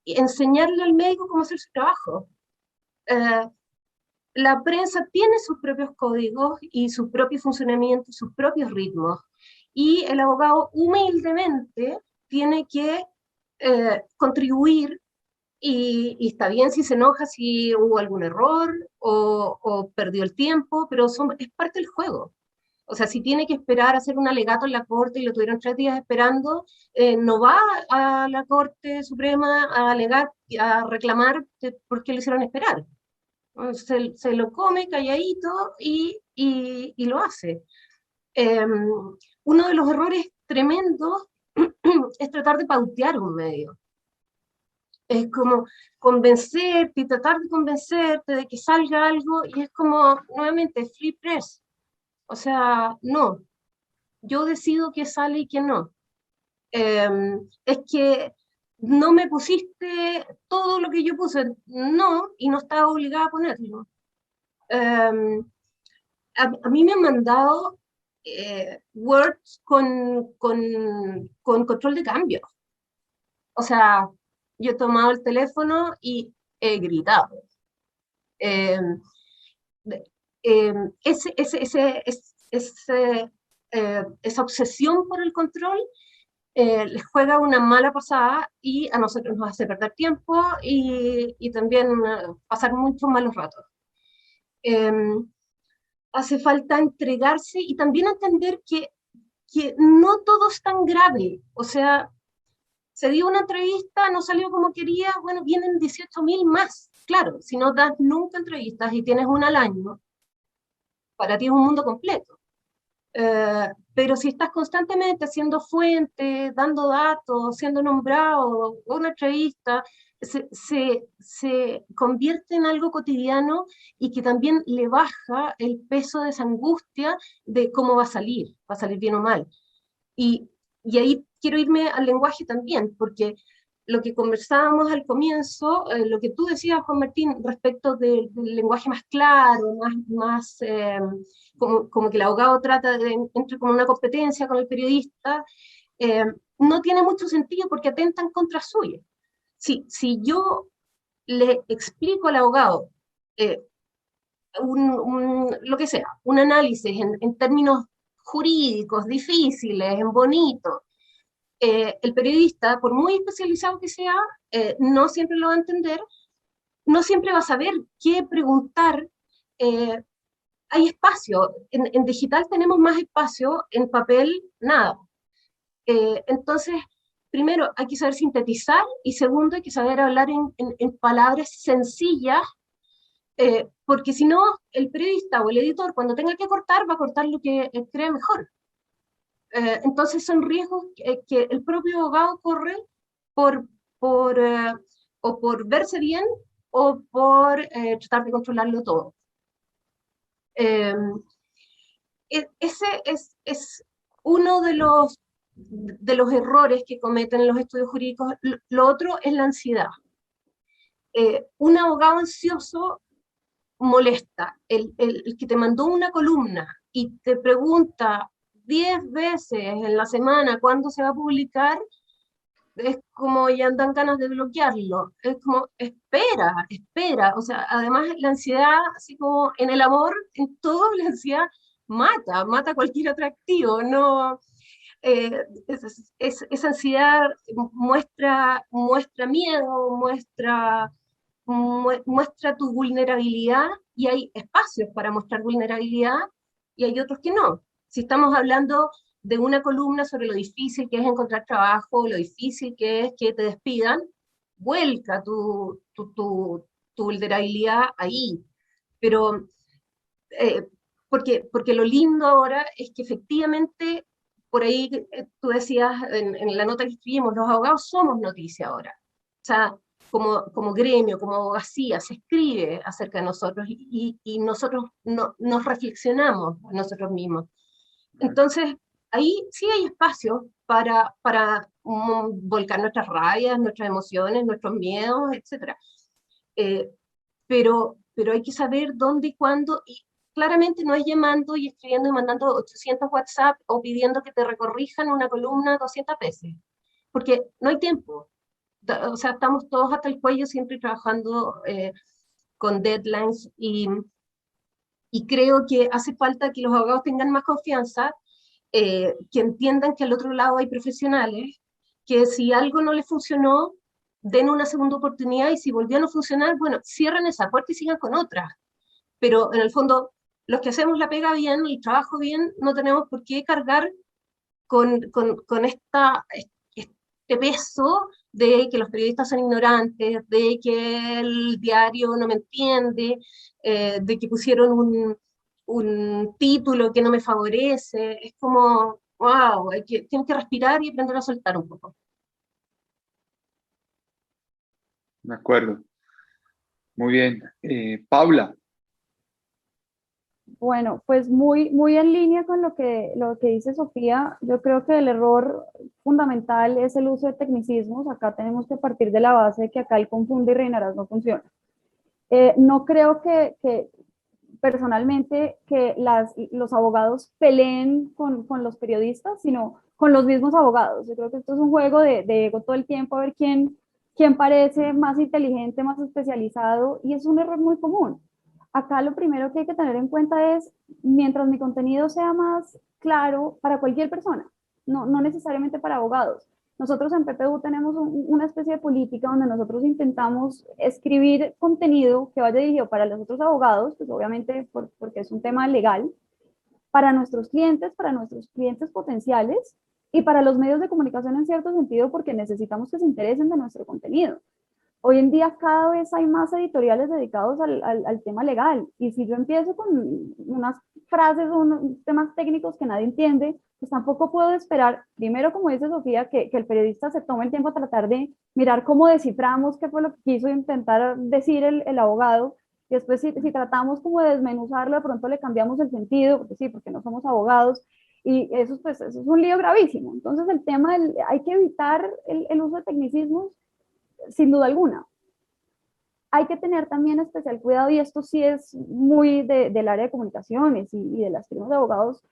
enseñarle al médico cómo hacer su trabajo. La prensa tiene sus propios códigos y su propio funcionamiento, sus propios ritmos, y el abogado humildemente tiene que contribuir y está bien si se enoja, si hubo algún error o perdió el tiempo, pero es parte del juego. O sea, si tiene que esperar a hacer un alegato en la Corte y lo tuvieron 3 días esperando, no va a la Corte Suprema a alegar, a reclamar por qué lo hicieron esperar. Se lo come calladito y lo hace. Uno de los errores tremendos es tratar de pautear un medio. Es como convencerte y tratar de convencerte de que salga algo, y es como, nuevamente, free press. O sea, no, yo decido qué sale y qué no. Es que no me pusiste todo lo que yo puse, no, y no estaba obligada a ponerlo. A mí me han mandado Words con control de cambio. O sea, yo he tomado el teléfono y he gritado. Eh, eh, esa obsesión por el control les juega una mala pasada y a nosotros nos hace perder tiempo y también pasar muchos malos ratos. Hace falta entregarse y también entender que no todo es tan grave. O sea, se dio una entrevista, no salió como quería, bueno, vienen 18.000 más. Claro, si no das nunca entrevistas y tienes una al año, para ti es un mundo completo. Pero si estás constantemente haciendo fuente, dando datos, siendo nombrado, una entrevista, se convierte en algo cotidiano y que también le baja el peso de esa angustia de cómo va a salir bien o mal. Y ahí quiero irme al lenguaje también, porque lo que conversábamos al comienzo, lo que tú decías, Juan Martín, respecto del lenguaje más claro, más como que el abogado trata de entrar como una competencia con el periodista, eh, no tiene mucho sentido porque atentan contra suya. Si yo le explico al abogado eh, lo que sea, un análisis en términos jurídicos, difíciles, en bonito, el periodista, por muy especializado que sea, no siempre lo va a entender, no siempre va a saber qué preguntar. Hay espacio, en digital tenemos más espacio, en papel nada. Entonces, primero hay que saber sintetizar y segundo hay que saber hablar en palabras sencillas, porque si no, el periodista o el editor cuando tenga que cortar va a cortar lo que cree mejor. Entonces son riesgos que el propio abogado corre por, por, o por verse bien o por tratar de controlarlo todo. Ese es uno de los errores que cometen los estudios jurídicos. Lo otro es la ansiedad. Un abogado ansioso molesta. El que te mandó una columna y te pregunta 10 veces en la semana cuándo se va a publicar, es como ya dan ganas de bloquearlo. Es como, espera. O sea, además la ansiedad, así como en el amor, en todo la ansiedad mata cualquier atractivo. No, esa ansiedad muestra miedo, muestra tu vulnerabilidad, y hay espacios para mostrar vulnerabilidad y hay otros que no. Si estamos hablando de una columna sobre lo difícil que es encontrar trabajo, lo difícil que es que te despidan, vuelca tu vulnerabilidad ahí. Pero, porque lo lindo ahora es que efectivamente, por ahí tú decías en la nota que escribimos, los abogados somos noticia ahora. O sea, como gremio, como abogacía, se escribe acerca de nosotros y nosotros nos reflexionamos nosotros mismos. Entonces, ahí sí hay espacio para volcar nuestras rabias, nuestras emociones, nuestros miedos, etc. Pero hay que saber dónde y cuándo, y claramente no es llamando y escribiendo y mandando 800 WhatsApp o pidiendo que te recorrijan una columna 200 veces, porque no hay tiempo. O sea, estamos todos hasta el cuello siempre trabajando con deadlines y creo que hace falta que los abogados tengan más confianza, que entiendan que al otro lado hay profesionales, que si algo no les funcionó, den una segunda oportunidad y si volvió a no funcionar, bueno, cierren esa puerta y sigan con otra. Pero en el fondo, los que hacemos la pega bien, el trabajo bien, no tenemos por qué cargar con este peso de que los periodistas son ignorantes, de que el diario no me entiende, de que pusieron un título que no me favorece. Es como, wow, tengo que respirar y aprender a soltar un poco. De acuerdo. Muy bien. Paula. Bueno, pues muy en línea con lo que dice Sofía, yo creo que el error fundamental es el uso de tecnicismos. Acá tenemos que partir de la base de que acá el confunde y reinarás no funciona. No creo que personalmente que los abogados peleen con los periodistas, sino con los mismos abogados. Yo creo que esto es un juego de ego todo el tiempo, a ver quién parece más inteligente, más especializado, y es un error muy común. Acá lo primero que hay que tener en cuenta es, mientras mi contenido sea más claro para cualquier persona, no necesariamente para abogados. Nosotros en PPU tenemos una especie de política donde nosotros intentamos escribir contenido que vaya dirigido para los otros abogados, pues obviamente porque es un tema legal, para nuestros clientes potenciales y para los medios de comunicación en cierto sentido, porque necesitamos que se interesen de nuestro contenido. Hoy en día cada vez hay más editoriales dedicados al tema legal, y si yo empiezo con unas frases o unos temas técnicos que nadie entiende, pues tampoco puedo esperar, primero, como dice Sofía, que el periodista se tome el tiempo a tratar de mirar cómo desciframos qué fue lo que quiso intentar decir el abogado, y después si tratamos como de desmenuzarlo, de pronto le cambiamos el sentido, porque sí, porque no somos abogados, y eso, pues, eso es un lío gravísimo. Entonces el tema, hay que evitar el uso de tecnicismos, sin duda alguna. Hay que tener también especial cuidado, y esto sí es muy del área de comunicaciones y de las firmas de abogados,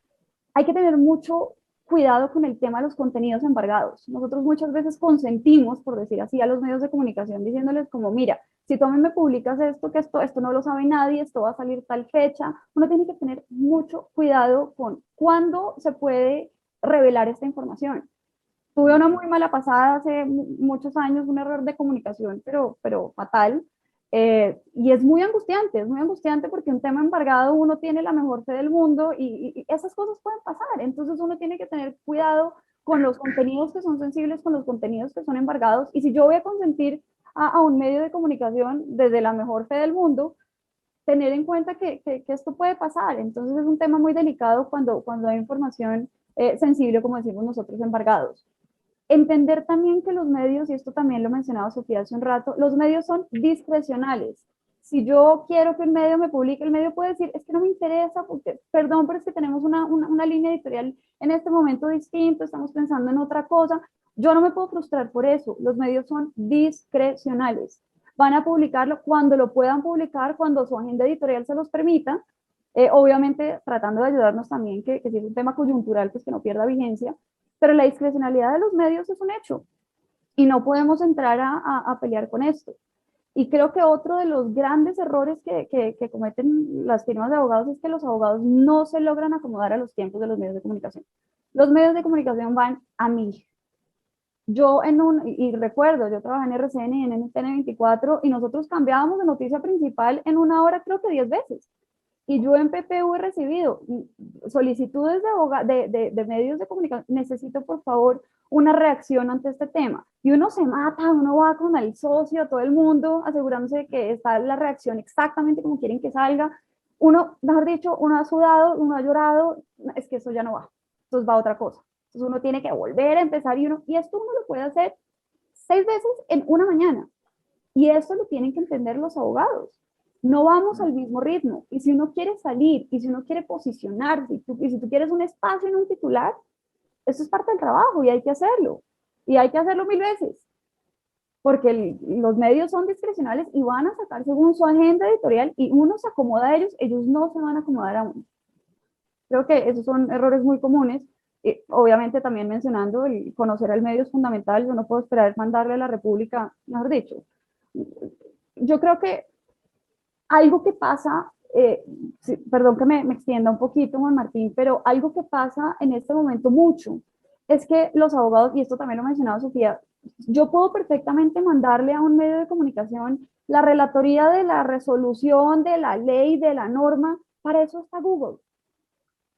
hay que tener mucho cuidado con el tema de los contenidos embargados. Nosotros muchas veces consentimos, por decir así, a los medios de comunicación diciéndoles como, mira, si tú a mí me publicas esto, que esto no lo sabe nadie, esto va a salir tal fecha. Uno tiene que tener mucho cuidado con cuándo se puede revelar esta información. Tuve una muy mala pasada hace muchos años, un error de comunicación, pero fatal. Y es muy angustiante porque un tema embargado, uno tiene la mejor fe del mundo y esas cosas pueden pasar. Entonces uno tiene que tener cuidado con los contenidos que son sensibles, con los contenidos que son embargados. Y si yo voy a consentir a un medio de comunicación desde la mejor fe del mundo, tener en cuenta que esto puede pasar. Entonces es un tema muy delicado cuando hay información sensible, como decimos nosotros, embargados. Entender también que los medios, y esto también lo mencionaba Sofía hace un rato, los medios son discrecionales. Si yo quiero que el medio me publique, el medio puede decir, es que no me interesa, porque, perdón, pero es que tenemos una línea editorial en este momento distinto, estamos pensando en otra cosa. Yo no me puedo frustrar por eso. Los medios son discrecionales. Van a publicarlo cuando lo puedan publicar, cuando su agenda editorial se los permita, obviamente tratando de ayudarnos también, que si es un tema coyuntural, pues que no pierda vigencia, pero la discrecionalidad de los medios es un hecho y no podemos entrar a pelear con esto. Y creo que otro de los grandes errores que cometen las firmas de abogados es que los abogados no se logran acomodar a los tiempos de los medios de comunicación. Los medios de comunicación van a mí. Y recuerdo, yo trabajé en RCN y en NTN24 y nosotros cambiábamos de noticia principal en una hora, creo que 10 veces. Y yo en PPU he recibido solicitudes de medios de comunicación, necesito por favor una reacción ante este tema. Y uno se mata, uno va con el socio, todo el mundo, asegurándose de que está la reacción exactamente como quieren que salga. Uno, mejor dicho, uno ha sudado, uno ha llorado, es que eso ya no va, entonces va a otra cosa. Entonces uno tiene que volver a empezar y esto uno lo puede hacer 6 veces en una mañana. Y eso lo tienen que entender los abogados. No vamos al mismo ritmo. Y si uno quiere salir, y si uno quiere posicionarse, y si tú quieres un espacio en un titular, eso es parte del trabajo y hay que hacerlo. Y hay que hacerlo 1000 veces. Porque los medios son discrecionales y van a sacar según su agenda editorial y uno se acomoda a ellos no se van a acomodar a uno. Creo que esos son errores muy comunes. Obviamente también mencionando el conocer al medio es fundamental. Yo no puedo esperar mandarle a la República, mejor dicho. Yo creo que algo que pasa, sí, perdón que me extienda un poquito, Juan Martín, pero algo que pasa en este momento mucho es que los abogados, y esto también lo mencionaba Sofía, Yo puedo perfectamente mandarle a un medio de comunicación la relatoría de la resolución, de la ley, de la norma. Para eso está Google.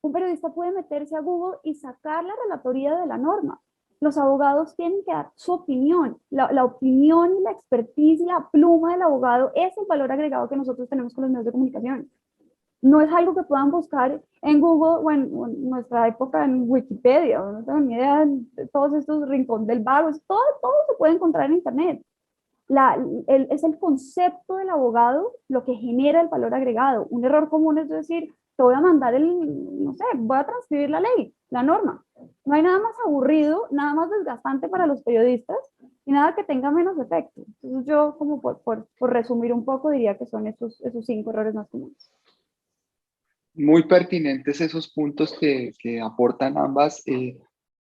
Un periodista puede meterse a Google y sacar la relatoría de la norma. Los abogados tienen que dar su opinión. La opinión y la expertise y la pluma del abogado es el valor agregado que nosotros tenemos con los medios de comunicación. No es algo que puedan buscar en Google o en nuestra época en Wikipedia, no tengo ni idea de todos estos rincones del vago, todo se puede encontrar en Internet. Es el concepto del abogado lo que genera el valor agregado. Un error común es decir, te voy a mandar no sé, voy a transcribir la ley, la norma. No hay nada más aburrido, nada más desgastante para los periodistas y nada que tenga menos efecto. Entonces yo, como por resumir un poco, diría que son esos 5 errores más comunes. Muy pertinentes esos puntos que aportan ambas.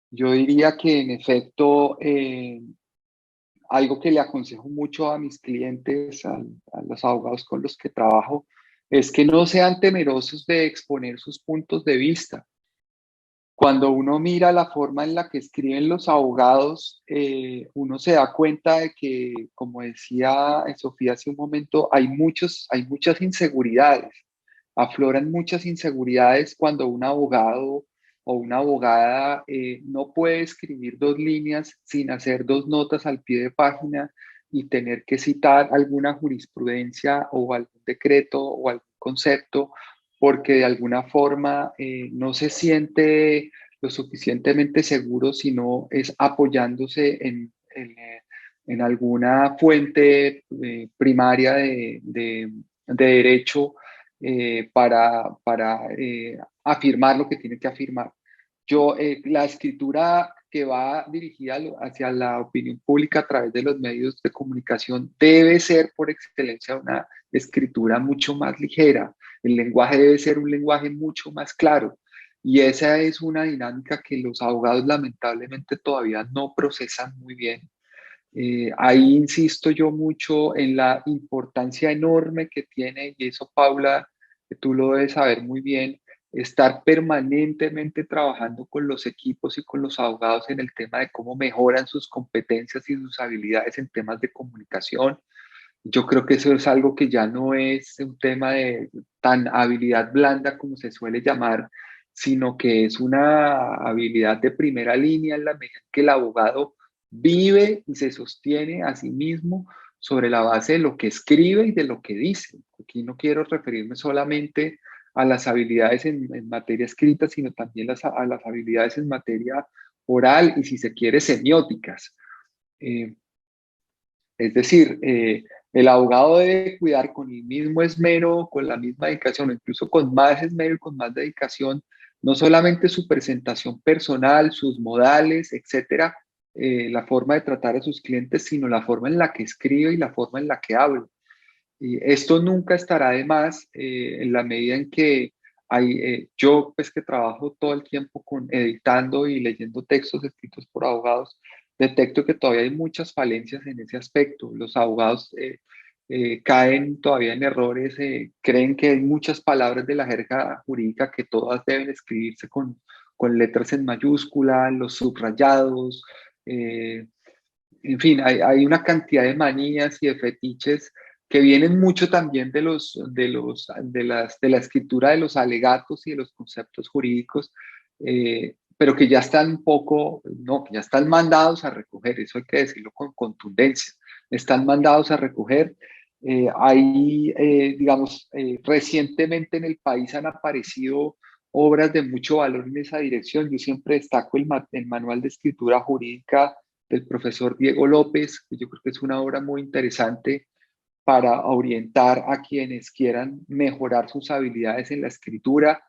Yo diría que en efecto, algo que le aconsejo mucho a mis clientes, a los abogados con los que trabajo, es que no sean temerosos de exponer sus puntos de vista. Cuando uno mira la forma en la que escriben los abogados, uno se da cuenta de que, como decía Sofía hace un momento, hay muchas inseguridades. Afloran muchas inseguridades cuando un abogado o una abogada no puede escribir 2 líneas sin hacer 2 notas al pie de página y tener que citar alguna jurisprudencia o algún decreto o algún concepto porque de alguna forma no se siente lo suficientemente seguro, sino es apoyándose en alguna fuente primaria de derecho para afirmar lo que tiene que afirmar. La escritura que va dirigida hacia la opinión pública a través de los medios de comunicación debe ser por excelencia una escritura mucho más ligera. El lenguaje debe ser un lenguaje mucho más claro. Y esa es una dinámica que los abogados lamentablemente todavía no procesan muy bien. Ahí insisto yo mucho en la importancia enorme que tiene, y eso Paula, que tú lo debes saber muy bien, estar permanentemente trabajando con los equipos y con los abogados en el tema de cómo mejoran sus competencias y sus habilidades en temas de comunicación. Yo creo que eso es algo que ya no es un tema de tan habilidad blanda como se suele llamar, sino que es una habilidad de primera línea en la medida que el abogado vive y se sostiene a sí mismo sobre la base de lo que escribe y de lo que dice. Aquí no quiero referirme solamente a las habilidades en materia escrita, sino también a las habilidades en materia oral y, si se quiere, semióticas. Es decir, el abogado debe cuidar con el mismo esmero, con la misma dedicación, o incluso con más esmero y con más dedicación, no solamente su presentación personal, sus modales, etcétera, la forma de tratar a sus clientes, sino la forma en la que escribe y la forma en la que habla. Y esto nunca estará de más en la medida en que yo, pues que trabajo todo el tiempo editando y leyendo textos escritos por abogados, detecto que todavía hay muchas falencias en ese aspecto. Los abogados caen todavía en errores, creen que hay muchas palabras de la jerga jurídica que todas deben escribirse con letras en mayúscula, los subrayados, en fin, hay una cantidad de manías y de fetiches que vienen mucho también de la escritura de los alegatos y de los conceptos jurídicos, pero que ya están un poco, no, que ya están mandados a recoger, eso hay que decirlo con contundencia, están mandados a recoger. Digamos, recientemente en el país han aparecido obras de mucho valor en esa dirección. Yo siempre destaco el manual de escritura jurídica del profesor Diego López, que yo creo que es una obra muy interesante para orientar a quienes quieran mejorar sus habilidades en la escritura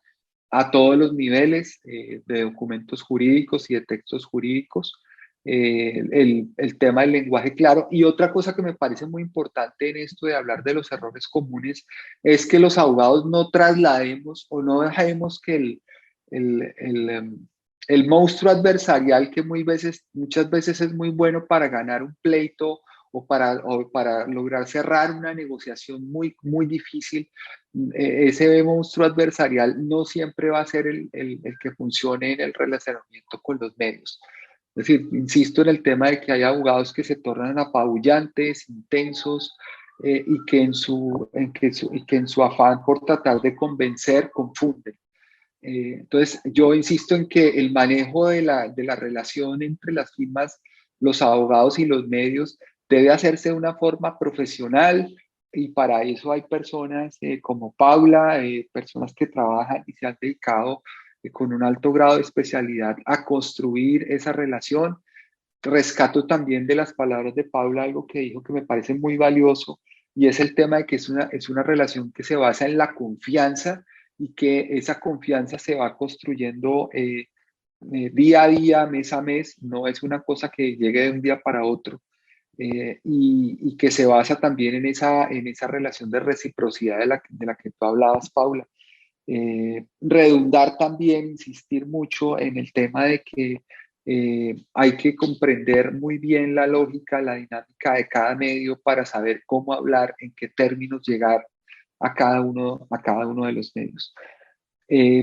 a todos los niveles de documentos jurídicos y de textos jurídicos. El tema del lenguaje claro. Y otra cosa que me parece muy importante en esto de hablar de los errores comunes es que los abogados no traslademos o no dejemos que el monstruo adversarial, que muchas veces es muy bueno para ganar un pleito o para lograr cerrar una negociación muy difícil, ese monstruo adversarial no siempre va a ser el que funcione en el relacionamiento con los medios. Es decir, insisto en el tema de que hay abogados que se tornan apabullantes, intensos, y que en su afán por tratar de convencer, confunden. Entonces, yo insisto en que el manejo de la relación entre las firmas, los abogados y los medios debe hacerse de una forma profesional, y para eso hay personas como Paula, personas que trabajan y se han dedicado con un alto grado de especialidad a construir esa relación. Rescato también de las palabras de Paula algo que dijo que me parece muy valioso, y es el tema de que es una relación que se basa en la confianza, y que esa confianza se va construyendo día a día, mes a mes, no es una cosa que llegue de un día para otro, y que se basa también en esa relación de reciprocidad de la que tú hablabas, Paula. Redundar también, insistir mucho en el tema de que hay que comprender muy bien la lógica, la dinámica de cada medio para saber cómo hablar, en qué términos llegar a cada uno de los medios.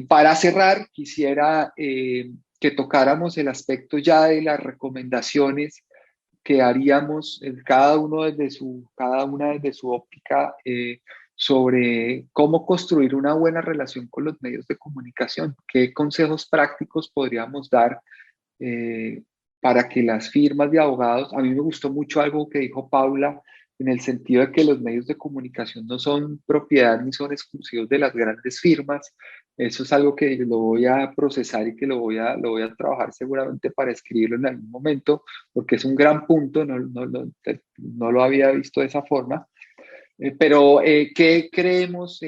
Para cerrar, quisiera que tocáramos el aspecto ya de las recomendaciones que haríamos cada una desde su óptica, sobre cómo construir una buena relación con los medios de comunicación. ¿Qué consejos prácticos podríamos dar eh, para que las firmas de abogados? A mí me gustó mucho algo que dijo Paula, en el sentido de que los medios de comunicación no son propiedad ni son exclusivos de las grandes firmas. Eso es algo que lo voy a procesar y que lo voy a trabajar seguramente para escribirlo en algún momento, porque es un gran punto, no lo había visto de esa forma. Pero, ¿qué creemos,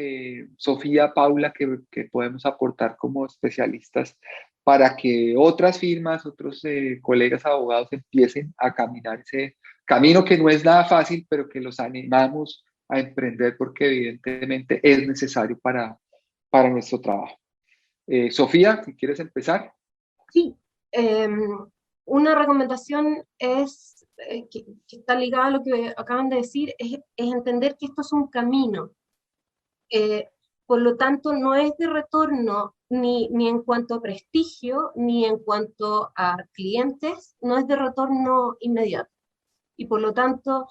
Sofía, Paula, que podemos aportar como especialistas para que otras firmas, otros colegas abogados empiecen a caminar ese camino que no es nada fácil, pero que los animamos a emprender porque evidentemente es necesario para nuestro trabajo? Sofía, si quieres empezar. Sí, una recomendación es, que está ligada a lo que acaban de decir, es entender que esto es un camino. Eh, por lo tanto, no es de retorno ni en cuanto a prestigio, ni en cuanto a clientes, no es de retorno inmediato. Y por lo tanto,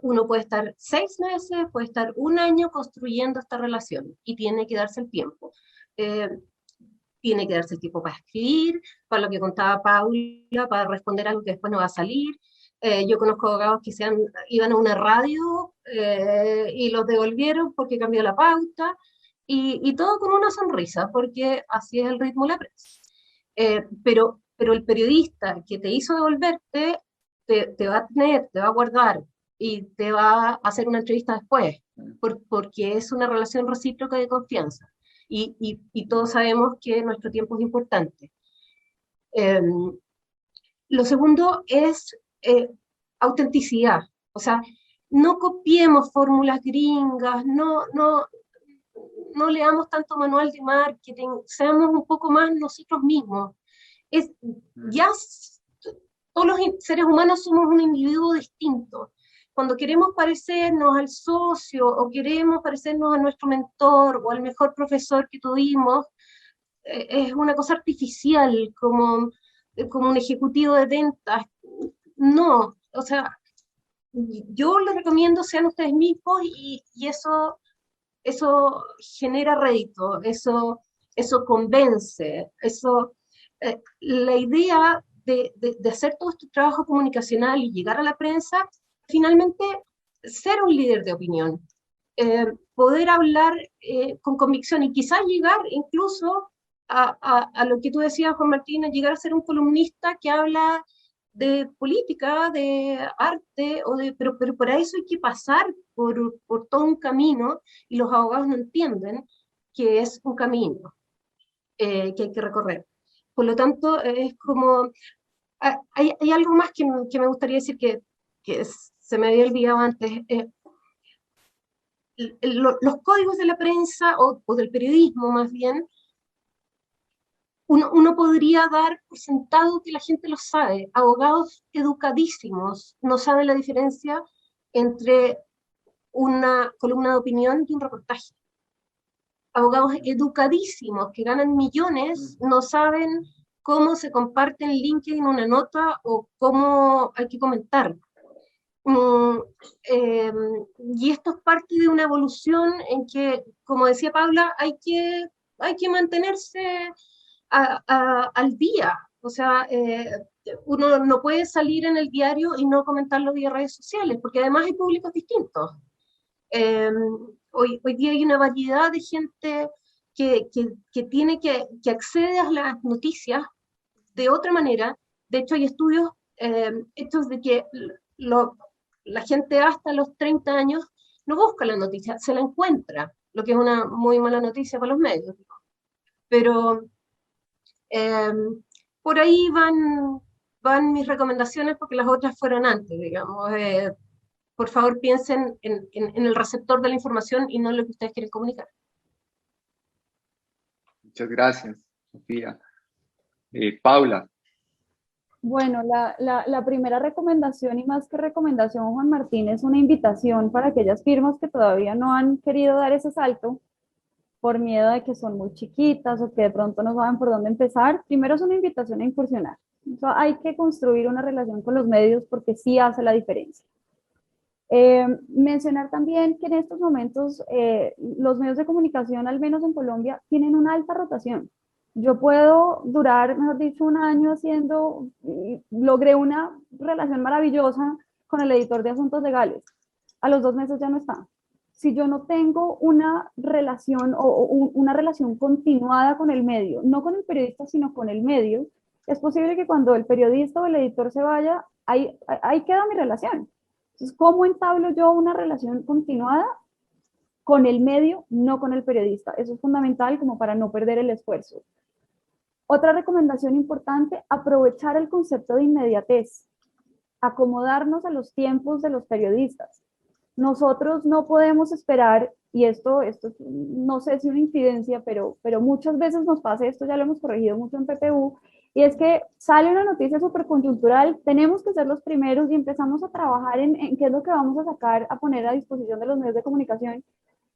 uno puede estar 6 meses, puede estar un año construyendo esta relación, y tiene que darse el tiempo. Eh, Tiene que darse el tiempo para escribir, para lo que contaba Paula, para responder algo que después no va a salir. Yo conozco abogados que iban a una radio y los devolvieron porque cambió la pauta, y todo con una sonrisa, porque así es el ritmo de la prensa. Pero el periodista que te hizo devolverte te va a tener, te va a guardar y te va a hacer una entrevista después, porque es una relación recíproca de confianza. Y todos sabemos que nuestro tiempo es importante. Eh, lo segundo es autenticidad. O sea, no copiemos fórmulas gringas, no leamos tanto manual de marketing, seamos un poco más nosotros mismos. Ya todos los seres humanos somos un individuo distinto. Cuando queremos parecernos al socio o queremos parecernos a nuestro mentor o al mejor profesor que tuvimos, es una cosa artificial, como un ejecutivo de ventas. No, o sea, yo les recomiendo sean ustedes mismos, y eso genera rédito, eso convence, la idea de hacer todo este trabajo comunicacional y llegar a la prensa, finalmente ser un líder de opinión, poder hablar con convicción, y quizás llegar incluso a lo que tú decías, Juan Martín, a llegar a ser un columnista que habla de política, de arte, pero para eso hay que pasar por todo un camino, y los abogados no entienden que es un camino que hay que recorrer. Por lo tanto, es como, hay algo más que me gustaría decir que se me había olvidado antes. Los códigos de la prensa o del periodismo más bien, uno podría dar por sentado que la gente lo sabe. Abogados educadísimos no saben la diferencia entre una columna de opinión y un reportaje. Abogados educadísimos que ganan millones no saben cómo se comparte en LinkedIn una nota o cómo hay que comentar. Mm, y esto es parte de una evolución en que, como decía Paula, hay que mantenerse al día. O sea, uno no puede salir en el diario y no comentarlo vía redes sociales, porque además hay públicos distintos. Eh, hoy día hay una variedad de gente que accede a las noticias de otra manera. De hecho, hay estudios hechos de que lo, la gente hasta los 30 años no busca la noticia, se la encuentra, lo que es una muy mala noticia para los medios. Pero eh, por ahí van mis recomendaciones porque las otras fueron antes, digamos. Por favor, piensen en el receptor de la información y no en lo que ustedes quieren comunicar. Muchas gracias, Sofía. Paula. Bueno, la primera recomendación, y más que recomendación, Juan Martín, es una invitación para aquellas firmas que todavía no han querido dar ese salto por miedo de que son muy chiquitas o que de pronto no saben por dónde empezar. Primero es una invitación a incursionar. O sea, hay que construir una relación con los medios porque sí hace la diferencia. Mencionar también que en estos momentos los medios de comunicación, al menos en Colombia, tienen una alta rotación. Yo puedo durar, mejor dicho, un año haciendo, logré una relación maravillosa con el editor de asuntos legales. A los 2 meses ya no está. Si yo no tengo una relación o una relación continuada con el medio, no con el periodista, sino con el medio, es posible que cuando el periodista o el editor se vaya, ahí queda mi relación. Entonces, ¿cómo entablo yo una relación continuada con el medio, no con el periodista? Eso es fundamental como para no perder el esfuerzo. Otra recomendación importante, aprovechar el concepto de inmediatez, acomodarnos a los tiempos de los periodistas. Nosotros no podemos esperar, y esto no sé si una incidencia, pero muchas veces nos pasa esto, ya lo hemos corregido mucho en PPU, y es que sale una noticia súper coyuntural, tenemos que ser los primeros y empezamos a trabajar en qué es lo que vamos a sacar, a poner a disposición de los medios de comunicación.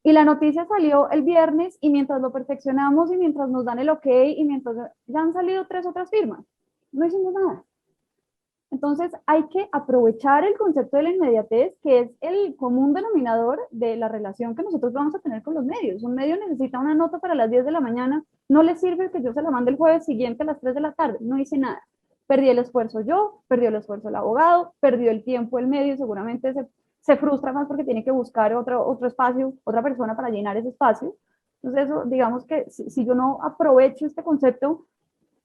Y la noticia salió el viernes y mientras lo perfeccionamos y mientras nos dan el ok y mientras ya han salido 3 otras firmas, no hicimos nada. Entonces hay que aprovechar el concepto de la inmediatez, que es el común denominador de la relación que nosotros vamos a tener con los medios. Un medio necesita una nota para las 10 de la mañana, no le sirve que yo se la mande el jueves siguiente a las 3 de la tarde, no hice nada. Perdí el esfuerzo yo, perdió el esfuerzo el abogado, perdió el tiempo el medio, seguramente se frustra más porque tiene que buscar otro espacio, otra persona para llenar ese espacio. Entonces eso, digamos que si yo no aprovecho este concepto,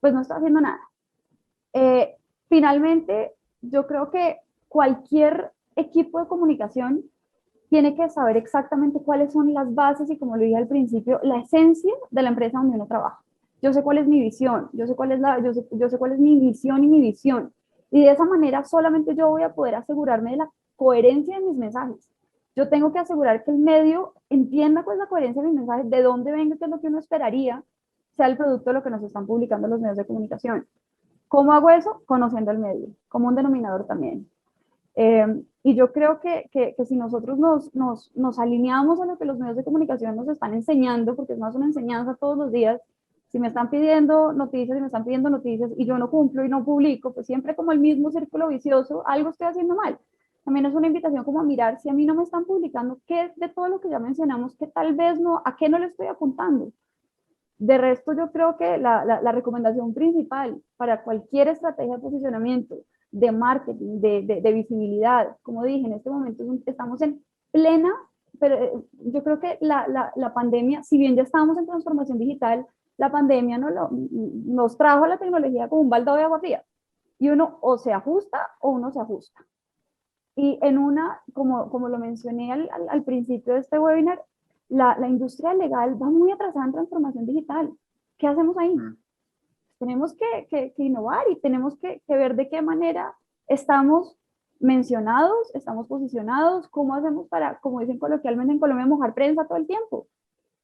pues no estoy haciendo nada. Finalmente, yo creo que cualquier equipo de comunicación tiene que saber exactamente cuáles son las bases y, como lo dije al principio, la esencia de la empresa donde uno trabaja. Yo sé cuál es mi visión, yo sé cuál es mi misión y mi visión. Y de esa manera solamente yo voy a poder asegurarme de la coherencia de mis mensajes. Yo tengo que asegurar que el medio entienda pues la coherencia de mis mensajes, de dónde venga, qué es lo que uno esperaría sea el producto de lo que nos están publicando los medios de comunicación. ¿Cómo hago eso? Conociendo el medio, como un denominador también. Y yo creo que si nosotros nos alineamos a lo que los medios de comunicación nos están enseñando, porque es más una enseñanza todos los días, si me están pidiendo noticias y yo no cumplo y no publico, pues siempre como el mismo círculo vicioso, algo estoy haciendo mal. También es una invitación como a mirar si a mí no me están publicando, qué de todo lo que ya mencionamos, que tal vez no, a qué no le estoy apuntando. De resto, yo creo que la recomendación principal para cualquier estrategia de posicionamiento, de marketing, de visibilidad, como dije, en este momento estamos en plena, pero yo creo que la pandemia, si bien ya estábamos en transformación digital, la pandemia nos trajo a la tecnología como un baldado de agua fría. Y uno o se ajusta o uno se ajusta. Y en como lo mencioné al principio de este webinar, la industria legal va muy atrasada en transformación digital. ¿Qué hacemos ahí? Tenemos que innovar y tenemos que ver de qué manera estamos mencionados, estamos posicionados, cómo hacemos para, como dicen coloquialmente en Colombia, mojar prensa todo el tiempo.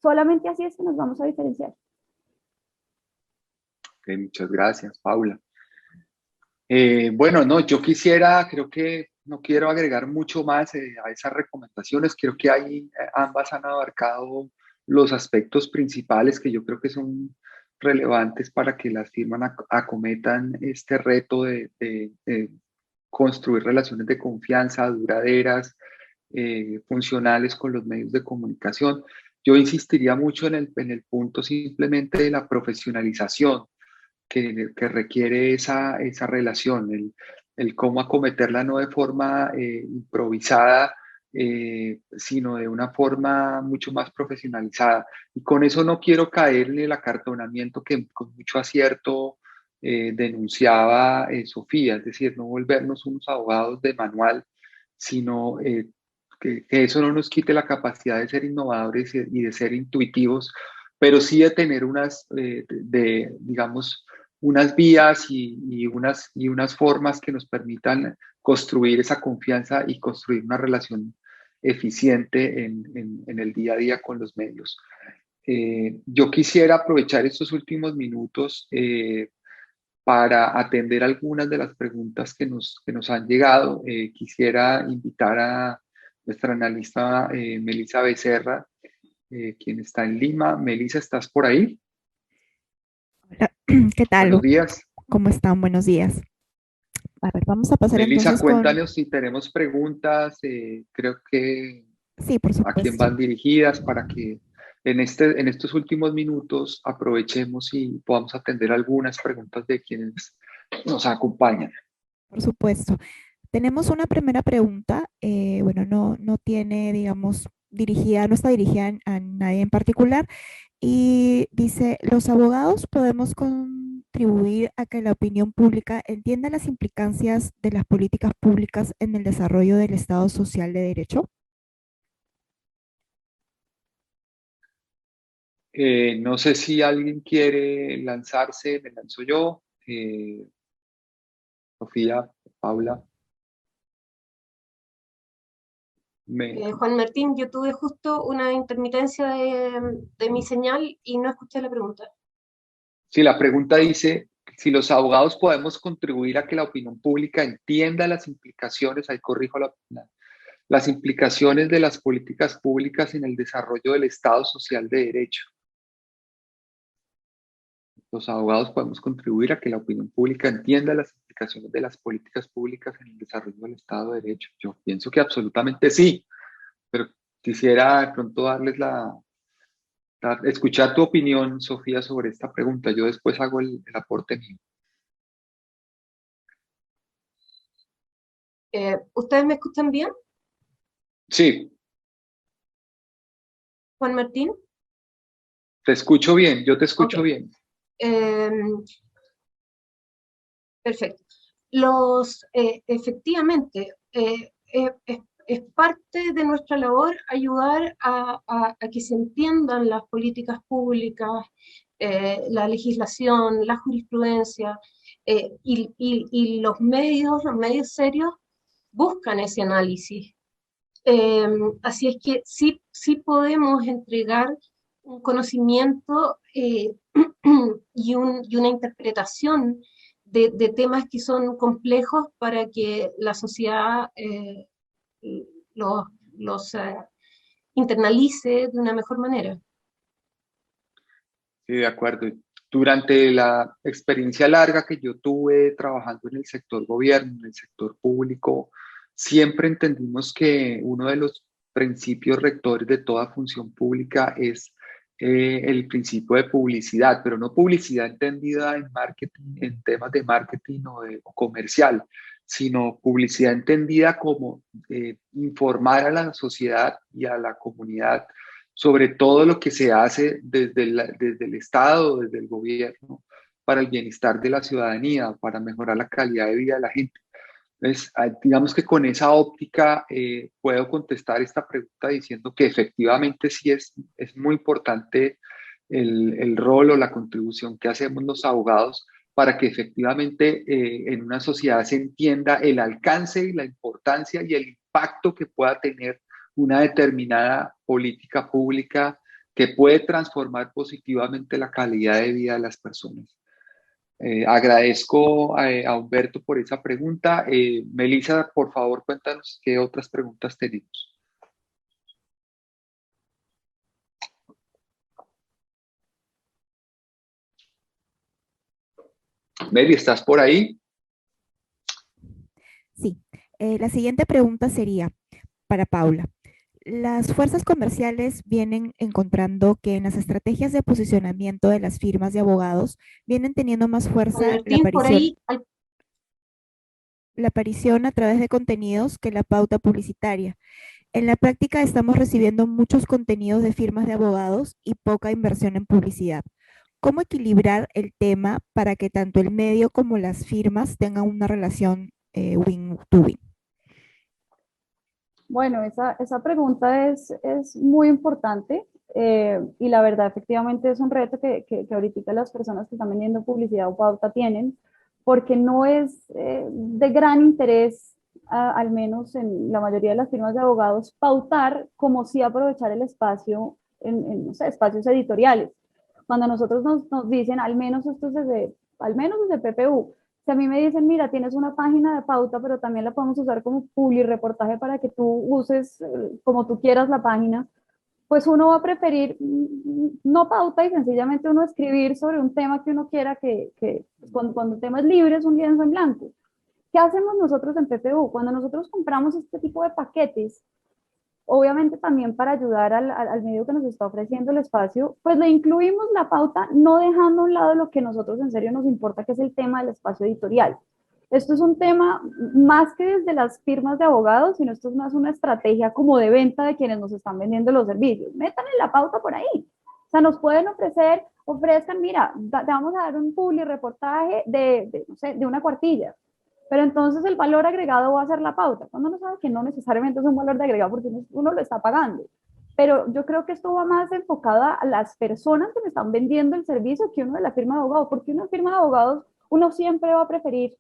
Solamente así es que nos vamos a diferenciar. Okay, muchas gracias, Paula. Bueno, no, yo creo que no quiero agregar mucho más a esas recomendaciones. Creo que ahí ambas han abarcado los aspectos principales que yo creo que son relevantes para que las firmas acometan este reto de construir relaciones de confianza duraderas, funcionales con los medios de comunicación. Yo insistiría mucho en el punto simplemente de la profesionalización que requiere esa relación, el cómo acometerla no de forma improvisada, sino de una forma mucho más profesionalizada. Y con eso no quiero caer en el acartonamiento que con mucho acierto denunciaba Sofía, es decir, no volvernos unos abogados de manual, sino que eso no nos quite la capacidad de ser innovadores y de ser intuitivos, pero sí de tener digamos, unas vías y unas formas que nos permitan construir esa confianza y construir una relación eficiente en el día a día con los medios. Yo quisiera aprovechar estos últimos minutos para atender algunas de las preguntas que nos han llegado. Quisiera invitar a nuestra analista Melissa Becerra, quien está en Lima. Melissa, ¿estás por ahí? Hola, ¿qué tal? Buenos días. ¿Cómo están? Buenos días. A ver, vamos a pasar Melissa, entonces con... cuéntanos si tenemos preguntas, creo que Sí, por a quién supuesto. van dirigidas para que en estos últimos minutos aprovechemos y podamos atender algunas preguntas de quienes nos acompañan. Por supuesto. Tenemos una primera pregunta. Bueno, no tiene, digamos, no está dirigida a nadie en particular. Y dice, ¿los abogados podemos contribuir a que la opinión pública entienda las implicancias de las políticas públicas en el desarrollo del Estado social de derecho? No sé si alguien quiere lanzarse, me lanzo yo. Sofía, Paula. Juan Martín, yo tuve justo una intermitencia de mi señal y no escuché la pregunta. Sí, la pregunta dice si los abogados podemos contribuir a que la opinión pública entienda las implicaciones, ahí corrijo las implicaciones de las políticas públicas en el desarrollo del Estado social de derecho. Los abogados podemos contribuir a que la opinión pública entienda las implicaciones de las políticas públicas en el desarrollo del Estado de Derecho. Yo pienso que absolutamente sí, pero quisiera de pronto escuchar tu opinión, Sofía, sobre esta pregunta. Yo después hago el aporte mío. ¿Ustedes me escuchan bien, Sí, Juan Martín? te escucho bien, yo te Ok. escucho bien. Perfecto. Efectivamente, es parte de nuestra labor ayudar a que se entiendan las políticas públicas, la legislación, la jurisprudencia, y los medios serios buscan ese análisis. Así es que sí podemos entregar un conocimiento y una interpretación de temas que son complejos para que la sociedad los, los internalice de una mejor manera. Sí, de acuerdo. Durante la experiencia larga que yo tuve trabajando en el sector gobierno, en el sector público, siempre entendimos que uno de los principios rectores de toda función pública es el principio de publicidad, pero no publicidad entendida en marketing, en temas de marketing o comercial, sino publicidad entendida como informar a la sociedad y a la comunidad sobre todo lo que se hace desde el Estado, desde el gobierno, para el bienestar de la ciudadanía, para mejorar la calidad de vida de la gente. Entonces, digamos que con esa óptica puedo contestar esta pregunta diciendo que efectivamente sí es muy importante el rol o la contribución que hacemos los abogados para que efectivamente en una sociedad se entienda el alcance y la importancia y el impacto que pueda tener una determinada política pública que puede transformar positivamente la calidad de vida de las personas. Agradezco a Humberto por esa pregunta. Melissa, por favor, cuéntanos qué otras preguntas tenemos. Mary, ¿estás por ahí? Sí. La siguiente pregunta sería para Paula. Las fuerzas comerciales vienen encontrando que en las estrategias de posicionamiento de las firmas de abogados vienen teniendo más fuerza Martín, por ahí, la aparición a través de contenidos que la pauta publicitaria. En la práctica estamos recibiendo muchos contenidos de firmas de abogados y poca inversión en publicidad. ¿Cómo equilibrar el tema para que tanto el medio como las firmas tengan una relación win-to-win? Bueno, esa pregunta es muy importante y la verdad efectivamente es un reto que ahorita las personas que están vendiendo publicidad o pauta tienen, porque no es de gran interés, al menos en la mayoría de las firmas de abogados, pautar como si aprovechar el espacio no sé, espacios editoriales. Cuando nosotros nos dicen, al menos desde PPU, si a mí me dicen, mira, tienes una página de pauta, pero también la podemos usar como publi-reportaje para que tú uses como tú quieras la página, pues uno va a preferir no pauta y sencillamente uno escribir sobre un tema que uno quiera que cuando el tema es libre es un lienzo en blanco. ¿Qué hacemos nosotros en PPU? Cuando nosotros compramos este tipo de paquetes, obviamente también para ayudar al medio que nos está ofreciendo el espacio, pues le incluimos la pauta, no dejando a un lado lo que nosotros en serio nos importa, que es el tema del espacio editorial. Esto es un tema más que desde las firmas de abogados, sino esto es más una estrategia como de venta de quienes nos están vendiendo los servicios. Metan en la pauta por ahí. O sea, nos pueden ofrezcan, mira, te vamos a dar un publi reportaje no sé, de una cuartilla. Pero entonces el valor agregado va a ser la pauta. Cuando uno sabe que no necesariamente es un valor de agregado porque uno lo está pagando. Pero yo creo que esto va más enfocado a las personas que me están vendiendo el servicio que uno de la firma de abogados. Porque una firma de abogados, uno siempre va a preferir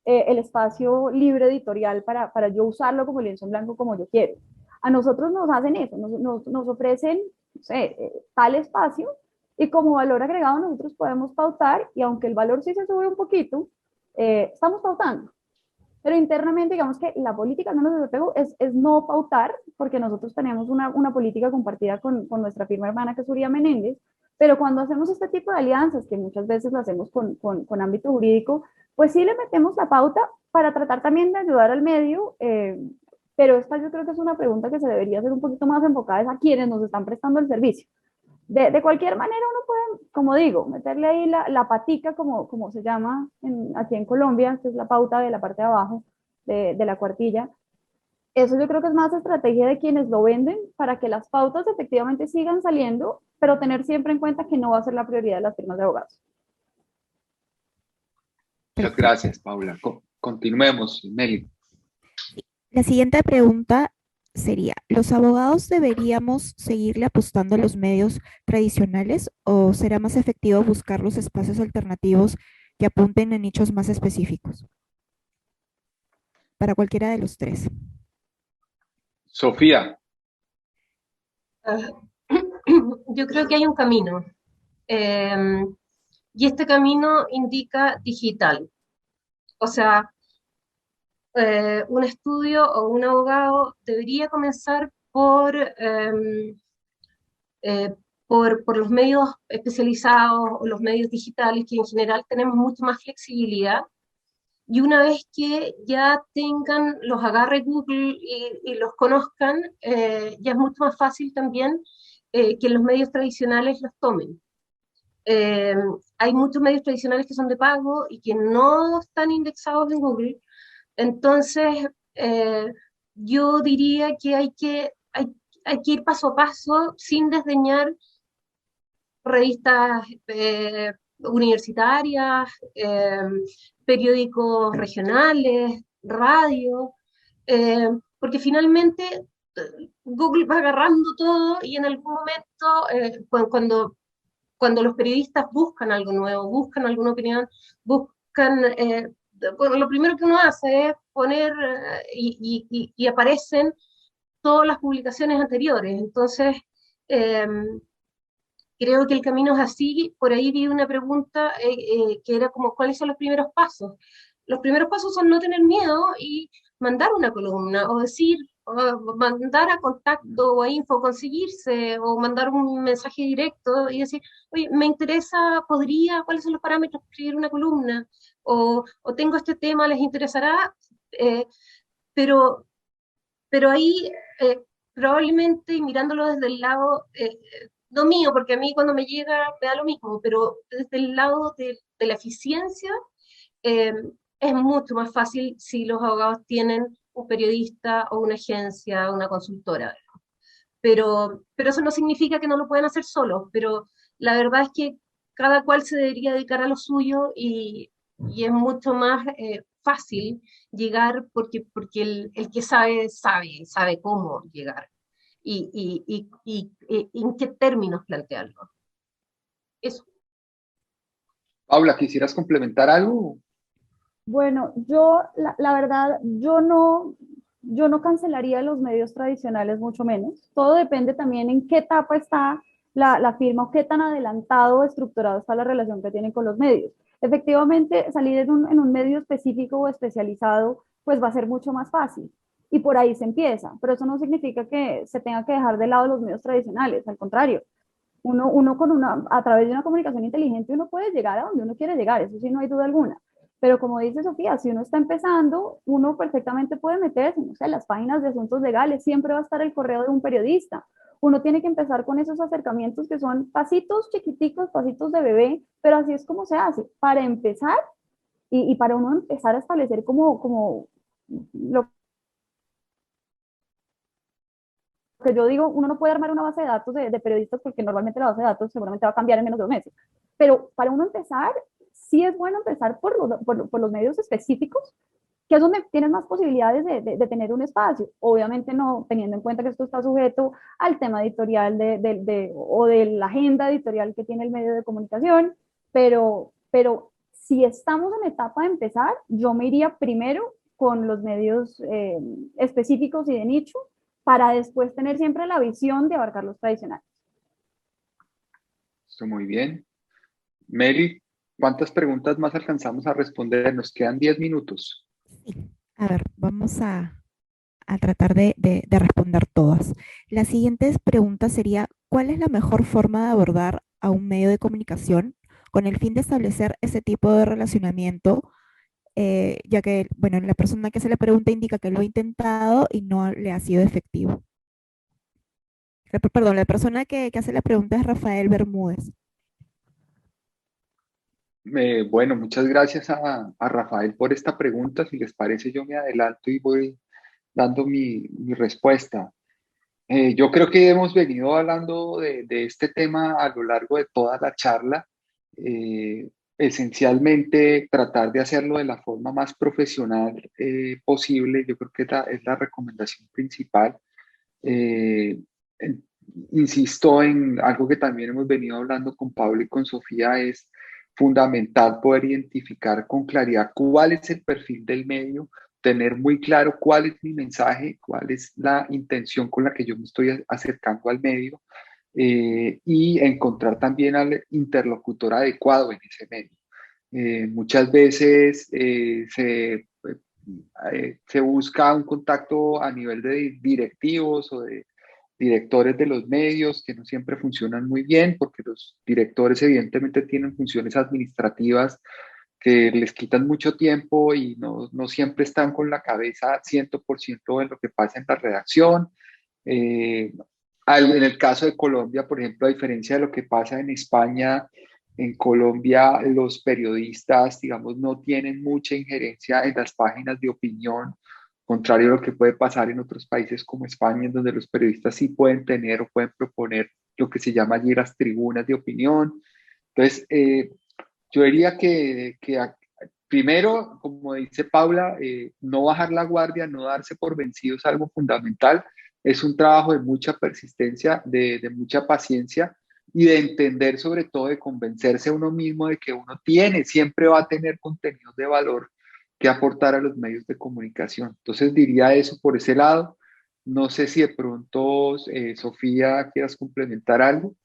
el espacio libre editorial para yo usarlo como lienzo en blanco como yo quiero. A nosotros nos hacen eso, nos ofrecen, no sé, tal espacio y como valor agregado nosotros podemos pautar y aunque el valor sí se sube un poquito, estamos pautando. Pero internamente, digamos que la política no nos despegó, es no pautar, porque nosotros tenemos una política compartida con nuestra firma hermana, que es Uría Menéndez, pero cuando hacemos este tipo de alianzas, que muchas veces lo hacemos con ámbito jurídico, pues sí le metemos la pauta para tratar también de ayudar al medio, pero esta yo creo que es una pregunta que se debería hacer un poquito más enfocada a quienes nos están prestando el servicio. De cualquier manera uno puede, como digo, meterle ahí la patica, como se llama aquí en Colombia, que es la pauta de la parte de abajo de la cuartilla. Eso yo creo que es más estrategia de quienes lo venden para que las pautas efectivamente sigan saliendo, pero tener siempre en cuenta que no va a ser la prioridad de las firmas de abogados. Muchas Perfecto. gracias, Paula. Continuemos, Meli. La siguiente pregunta sería, ¿los abogados deberíamos seguirle apostando a los medios tradicionales o será más efectivo buscar los espacios alternativos que apunten a nichos más específicos? Para cualquiera de los tres. Sofía. Yo creo que hay un camino. Y este camino indica digital. O sea, un estudio o un abogado debería comenzar por los medios especializados o los medios digitales, que en general tenemos mucha más flexibilidad. Y una vez que ya tengan, los agarre Google y los conozcan, ya es mucho más fácil también que los medios tradicionales los tomen. Hay muchos medios tradicionales que son de pago y que no están indexados en Google. Entonces, yo diría que hay que ir paso a paso sin desdeñar revistas universitarias, periódicos regionales, radio, porque finalmente Google va agarrando todo y en algún momento, cuando los periodistas buscan algo nuevo, buscan alguna opinión, buscan, bueno, lo primero que uno hace es poner y aparecen todas las publicaciones anteriores. Entonces, creo que el camino es así. Por ahí vi una pregunta que era como, ¿cuáles son los primeros pasos? Los primeros pasos son no tener miedo y mandar una columna o decir, o mandar a contacto o a info, conseguirse, o mandar un mensaje directo y decir, oye, me interesa, podría, ¿cuáles son los parámetros para escribir una columna? O tengo este tema, ¿les interesará? Eh, pero, pero ahí probablemente, y mirándolo desde el lado, no mío, porque a mí cuando me llega me da lo mismo, pero desde el lado de la eficiencia, eh, es mucho más fácil si los abogados tienen un periodista o una agencia, una consultora. Pero eso no significa que no lo puedan hacer solos, pero la verdad es que cada cual se debería dedicar a lo suyo y es mucho más fácil llegar porque el que sabe, sabe cómo llegar y en qué términos plantearlo. Eso. Paula, ¿quisieras complementar algo? Bueno, la verdad, yo no cancelaría los medios tradicionales, mucho menos. Todo depende también en qué etapa está la firma o qué tan adelantado o estructurado está la relación que tienen con los medios. Efectivamente, salir en un medio específico o especializado, pues va a ser mucho más fácil. Y por ahí se empieza, pero eso no significa que se tenga que dejar de lado los medios tradicionales, al contrario. A través de una comunicación inteligente uno puede llegar a donde uno quiere llegar, eso sí, no hay duda alguna. Pero como dice Sofía, si uno está empezando, uno perfectamente puede meterse, no sé, las páginas de asuntos legales, siempre va a estar el correo de un periodista. Uno tiene que empezar con esos acercamientos que son pasitos chiquiticos, pasitos de bebé, pero así es como se hace. Para empezar y para uno empezar a establecer como lo que yo digo, uno no puede armar una base de datos de periodistas porque normalmente la base de datos seguramente va a cambiar en menos de 2 meses. Pero para uno empezar, sí es bueno empezar por los medios específicos, que es donde tienes más posibilidades de tener un espacio. Obviamente no teniendo en cuenta que esto está sujeto al tema editorial o de la agenda editorial que tiene el medio de comunicación, pero si estamos en etapa de empezar, yo me iría primero con los medios específicos y de nicho, para después tener siempre la visión de abarcar los tradicionales. Esto muy bien. Mary, ¿cuántas preguntas más alcanzamos a responder? Nos quedan 10 minutos. Sí. A ver, vamos a tratar de responder todas. La siguiente pregunta sería, ¿cuál es la mejor forma de abordar a un medio de comunicación con el fin de establecer ese tipo de relacionamiento? Ya que, bueno, la persona que se le pregunta indica que lo ha intentado y no le ha sido efectivo. Perdón, la persona que hace la pregunta es Rafael Bermúdez. Bueno, muchas gracias a Rafael por esta pregunta. Si les parece, yo me adelanto y voy dando mi respuesta. Yo creo que hemos venido hablando de este tema a lo largo de toda la charla. Esencialmente, tratar de hacerlo de la forma más profesional posible. Yo creo que es la recomendación principal. Eh, en- Insisto en algo que también hemos venido hablando con Pablo y con Sofía, es fundamental poder identificar con claridad cuál es el perfil del medio, tener muy claro cuál es mi mensaje, cuál es la intención con la que yo me estoy acercando al medio, y encontrar también al interlocutor adecuado en ese medio. Muchas veces se busca un contacto a nivel de directivos o de directores de los medios que no siempre funcionan muy bien porque los directores evidentemente tienen funciones administrativas que les quitan mucho tiempo y no siempre están con la cabeza 100% en lo que pasa en la redacción. Eh, en el caso de Colombia, por ejemplo, a diferencia de lo que pasa en España, en Colombia los periodistas, digamos, no tienen mucha injerencia en las páginas de opinión, contrario a lo que puede pasar en otros países como España, en donde los periodistas sí pueden tener o pueden proponer lo que se llama allí las tribunas de opinión. Entonces, yo diría que primero, como dice Paula, no bajar la guardia, no darse por vencido es algo fundamental. Es un trabajo de mucha persistencia, de mucha paciencia y de entender, sobre todo, de convencerse a uno mismo de que uno tiene, siempre va a tener contenidos de valor que aportar a los medios de comunicación. Entonces diría eso por ese lado. No sé si de pronto, Sofía, quieras complementar algo.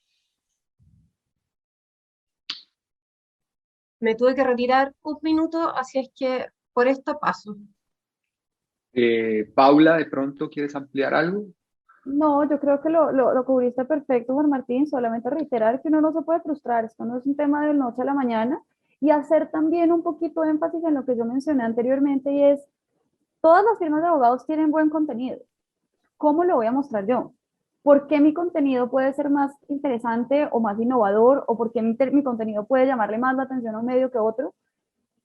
Me tuve que retirar un minuto, así es que por esto paso. Paula, ¿de pronto quieres ampliar algo? No, yo creo que lo cubriste perfecto, Juan Martín. Solamente reiterar que uno no se puede frustrar. Esto no es un tema de noche a la mañana. Y hacer también un poquito de énfasis en lo que yo mencioné anteriormente y es, todas las firmas de abogados tienen buen contenido. ¿Cómo lo voy a mostrar yo? ¿Por qué mi contenido puede ser más interesante o más innovador? ¿O por qué mi contenido puede llamarle más la atención a un medio que otro?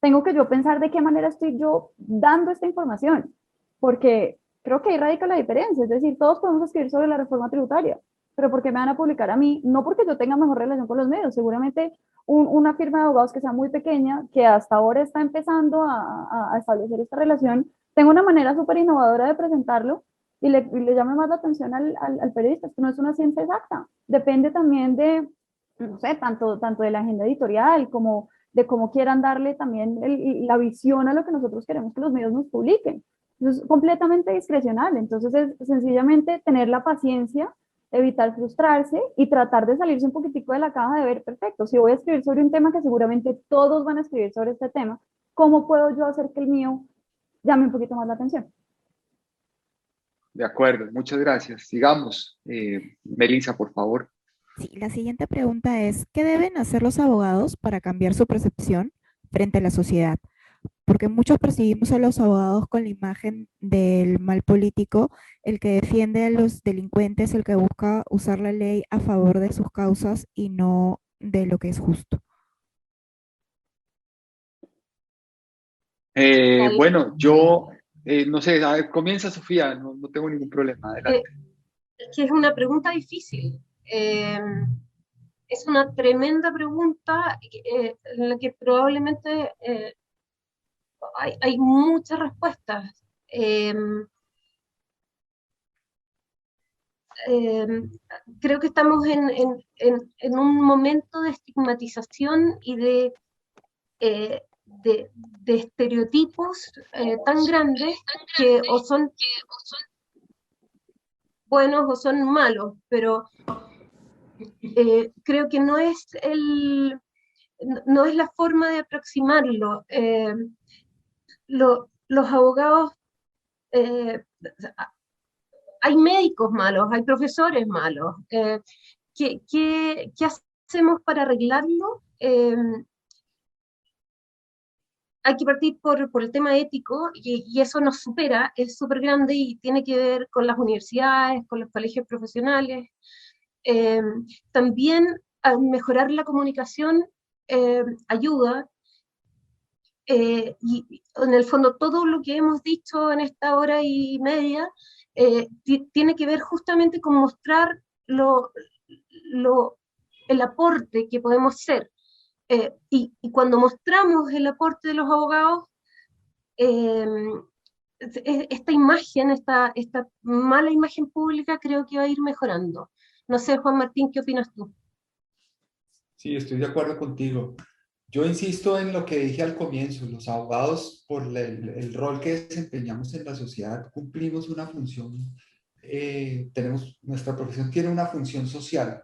Tengo que yo pensar de qué manera estoy yo dando esta información, porque creo que ahí radica la diferencia, es decir, todos podemos escribir sobre la reforma tributaria, pero ¿por qué me van a publicar a mí? No porque yo tenga mejor relación con los medios, seguramente una firma de abogados que sea muy pequeña, que hasta ahora está empezando a establecer esta relación, tenga una manera súper innovadora de presentarlo y le llame más la atención al periodista. Esto no es una ciencia exacta, depende también de, no sé, tanto de la agenda editorial como de cómo quieran darle también la visión a lo que nosotros queremos que los medios nos publiquen. Eso es completamente discrecional, entonces es sencillamente tener la paciencia, evitar frustrarse y tratar de salirse un poquitico de la caja de ver, perfecto, si voy a escribir sobre un tema que seguramente todos van a escribir sobre este tema, ¿cómo puedo yo hacer que el mío llame un poquito más la atención? De acuerdo, muchas gracias. Sigamos. Melissa, por favor. Sí, la siguiente pregunta es, ¿qué deben hacer los abogados para cambiar su percepción frente a la sociedad? Porque muchos percibimos a los abogados con la imagen del mal político, el que defiende a los delincuentes, el que busca usar la ley a favor de sus causas y no de lo que es justo. Bueno, yo no sé, a ver, comienza Sofía, no tengo ningún problema, Eh, adelante. que es una pregunta difícil. Es una tremenda pregunta en la que probablemente hay muchas respuestas. Eh, eh, Creo que estamos en un momento de estigmatización y de estereotipos tan grandes que o son buenos o son malos, pero creo que no es la forma de aproximarlo. Los abogados, eh, hay médicos malos, hay profesores malos. ¿Qué hacemos para arreglarlo? Hay que partir por el tema ético y eso nos supera, es súper grande y tiene que ver con las universidades, con los colegios profesionales. Eh, También mejorar la comunicación ayuda y en el fondo todo lo que hemos dicho en esta hora y media tiene que ver justamente con mostrar lo, el aporte que podemos ser. Y cuando mostramos el aporte de los abogados, eh, esta imagen, esta mala imagen pública creo que va a ir mejorando. No sé, Juan Martín, ¿qué opinas tú? Sí, estoy de acuerdo contigo. Yo insisto en lo que dije al comienzo, los abogados, por el rol que desempeñamos en la sociedad, cumplimos una función, nuestra profesión tiene una función social,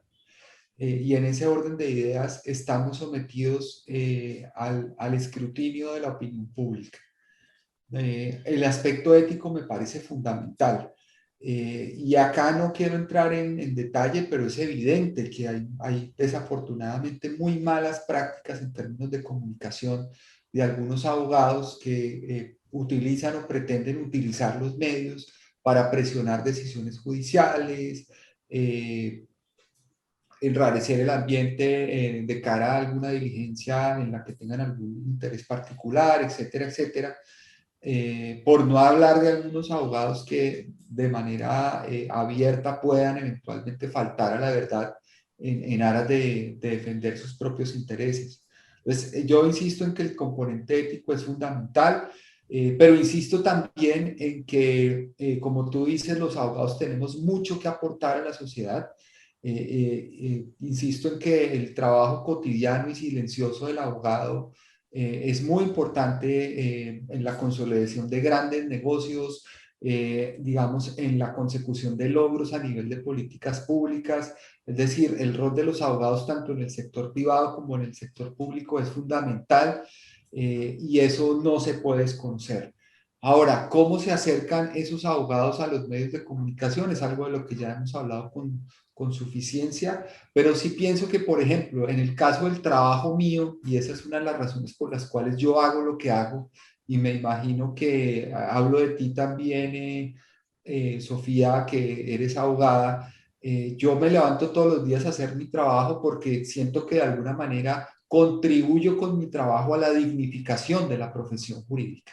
y en ese orden de ideas estamos sometidos al escrutinio de la opinión pública. El aspecto ético me parece fundamental. Y acá no quiero entrar en detalle, pero es evidente que hay desafortunadamente muy malas prácticas en términos de comunicación de algunos abogados que utilizan o pretenden utilizar los medios para presionar decisiones judiciales, enrarecer el ambiente de cara a alguna diligencia en la que tengan algún interés particular, etcétera, etcétera. Por no hablar de algunos abogados que de manera abierta puedan eventualmente faltar a la verdad en aras de defender sus propios intereses. Entonces, yo insisto en que el componente ético es fundamental, pero insisto también en que, como tú dices, los abogados tenemos mucho que aportar a la sociedad. Insisto en que el trabajo cotidiano y silencioso del abogado es muy importante en la consolidación de grandes negocios, digamos, en la consecución de logros a nivel de políticas públicas. Es decir, el rol de los abogados tanto en el sector privado como en el sector público es fundamental, y eso no se puede desconocer. Ahora, ¿cómo se acercan esos abogados a los medios de comunicación? Es algo de lo que ya hemos hablado con suficiencia, pero sí pienso que, por ejemplo, en el caso del trabajo mío, y esa es una de las razones por las cuales yo hago lo que hago, y me imagino que hablo de ti también, Sofía, que eres abogada, yo me levanto todos los días a hacer mi trabajo porque siento que de alguna manera contribuyo con mi trabajo a la dignificación de la profesión jurídica.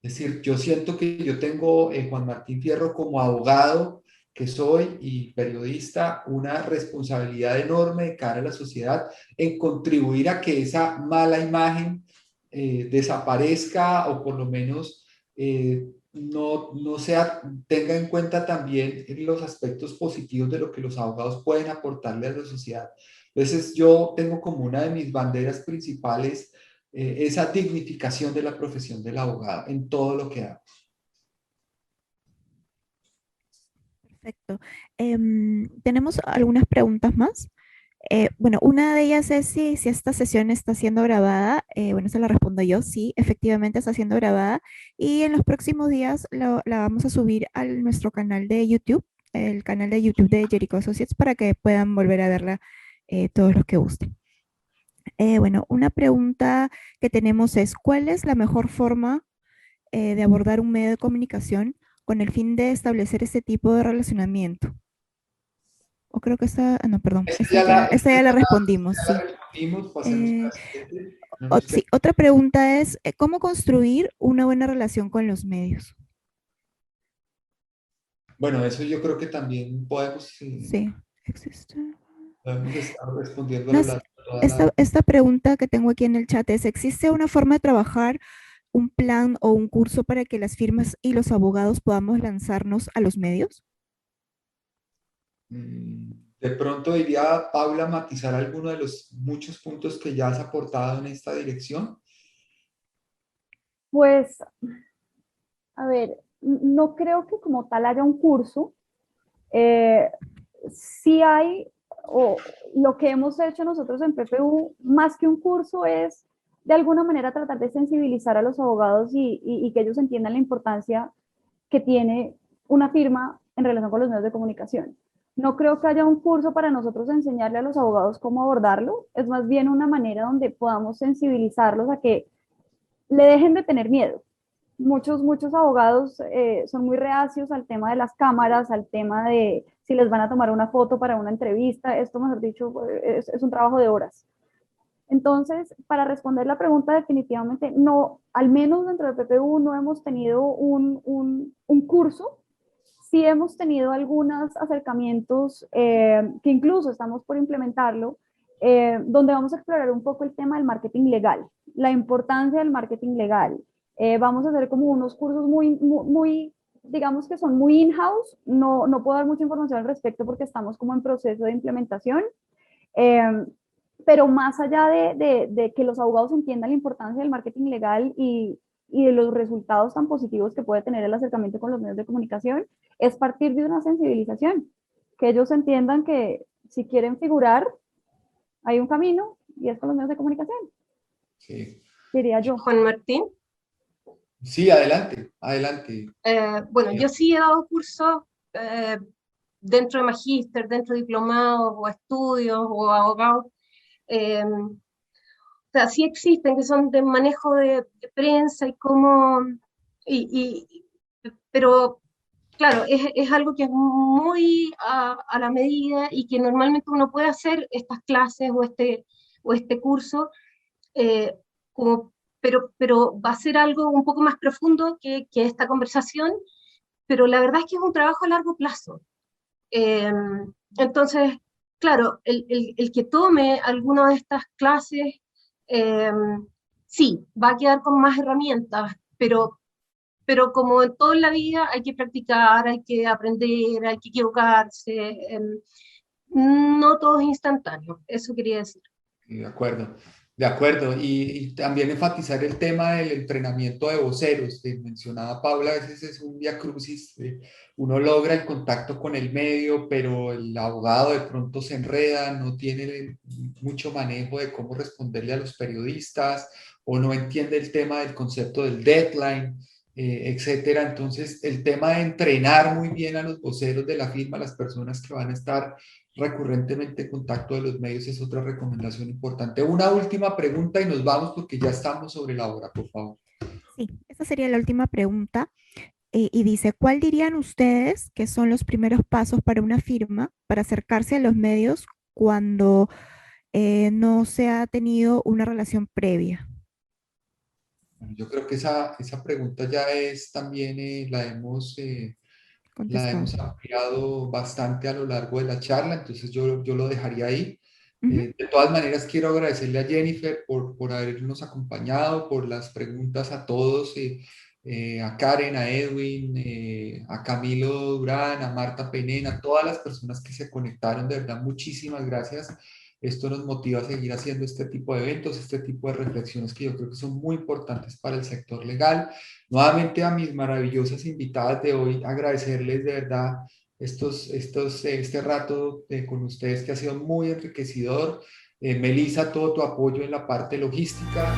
Es decir, yo siento que yo tengo, Juan Martín Fierro, como abogado que soy y periodista, una responsabilidad enorme de cara a la sociedad en contribuir a que esa mala imagen desaparezca o por lo menos no sea, tenga en cuenta también los aspectos positivos de lo que los abogados pueden aportarle a la sociedad. Entonces yo tengo como una de mis banderas principales esa dignificación de la profesión del abogado en todo lo que hago. Perfecto. Tenemos algunas preguntas más. Bueno, una de ellas es si esta sesión está siendo grabada. Bueno, se la respondo yo. Sí, efectivamente está siendo grabada. Y en los próximos días la vamos a subir a nuestro canal de YouTube, el canal de YouTube de Jericho Associates, para que puedan volver a verla todos los que gusten. Bueno, una pregunta que tenemos es, ¿cuál es la mejor forma de abordar un medio de comunicación con el fin de establecer este tipo de relacionamiento? O creo que no, perdón, esta ya la respondimos, Ya sí. la respondimos, pasemos a Eh, la siguiente. No nos sí, otra pregunta es, ¿cómo construir una buena relación con los medios? Bueno, eso yo creo que también Sí, existe. podemos estar respondiendo a No, lo largo de toda la... esta pregunta que tengo aquí en el chat es, ¿existe una forma de trabajar un plan o un curso para que las firmas y los abogados podamos lanzarnos a los medios? De pronto diría, Paula, matizar alguno de los muchos puntos que ya has aportado en esta dirección. Pues, a ver, no creo que como tal haya un curso. Eh, sí hay, o lo que hemos hecho nosotros en PPU, más que un curso, es de alguna manera tratar de sensibilizar a los abogados y que ellos entiendan la importancia que tiene una firma en relación con los medios de comunicación. No creo que haya un curso para nosotros enseñarle a los abogados cómo abordarlo, es más bien una manera donde podamos sensibilizarlos a que le dejen de tener miedo. Muchos abogados son muy reacios al tema de las cámaras, al tema de si les van a tomar una foto para una entrevista. Esto, mejor dicho, es un trabajo de horas. Entonces, para responder la pregunta, definitivamente no, al menos dentro de PPU no hemos tenido un curso. Sí hemos tenido algunos acercamientos que incluso estamos por implementarlo, donde vamos a explorar un poco el tema del marketing legal, la importancia del marketing legal. Vamos a hacer como unos cursos muy digamos que son muy in-house, no puedo dar mucha información al respecto porque estamos como en proceso de implementación, eh, pero más allá de que los abogados entiendan la importancia del marketing legal y de los resultados tan positivos que puede tener el acercamiento con los medios de comunicación, es partir de una sensibilización, que ellos entiendan que si quieren figurar, hay un camino y es con los medios de comunicación, Sí, diría yo. Juan Martín. sí, adelante, adelante. Bueno, yo sí he dado cursos dentro de magíster, dentro de diplomados o estudios o abogados. O sea, sí existen que son de manejo de prensa y cómo, pero claro, es algo que es muy a la medida y que normalmente uno puede hacer estas clases o este curso, eh, como, pero va a ser algo un poco más profundo que esta conversación, pero la verdad es que es un trabajo a largo plazo. Eh, entonces, claro, el que tome alguna de estas clases, eh, sí, va a quedar con más herramientas, pero como en toda la vida hay que practicar, hay que aprender, hay que equivocarse, no todo es instantáneo, eso quería decir. De acuerdo, de acuerdo. Y también enfatizar el tema del entrenamiento de voceros. Mencionaba Paula, a veces es un vía crucis. Uno logra el contacto con el medio, pero el abogado de pronto se enreda, no tiene mucho manejo de cómo responderle a los periodistas o no entiende el tema del concepto del deadline. etcétera. Entonces, el tema de entrenar muy bien a los voceros de la firma, las personas que van a estar recurrentemente en contacto de los medios, es otra recomendación importante. Una última pregunta y nos vamos porque ya estamos sobre la hora, por favor. Sí, esa sería la última pregunta. Y dice, ¿cuál dirían ustedes que son los primeros pasos para una firma para acercarse a los medios cuando no se ha tenido una relación previa? Bueno, yo creo que esa pregunta ya es también, la Contestado. hemos ampliado bastante a lo largo de la charla, entonces yo lo dejaría ahí. Ujú. De todas maneras, quiero agradecerle a Jennifer por habernos acompañado, por las preguntas a todos, a Karen, a Edwin, a Camilo Durán, a Marta Penena, a todas las personas que se conectaron, de verdad, muchísimas gracias. Esto nos motiva a seguir haciendo este tipo de eventos, este tipo de reflexiones que yo creo que son muy importantes para el sector legal. Nuevamente a mis maravillosas invitadas de hoy, agradecerles de verdad este rato con ustedes que ha sido muy enriquecedor. Melissa, todo tu apoyo en la parte logística.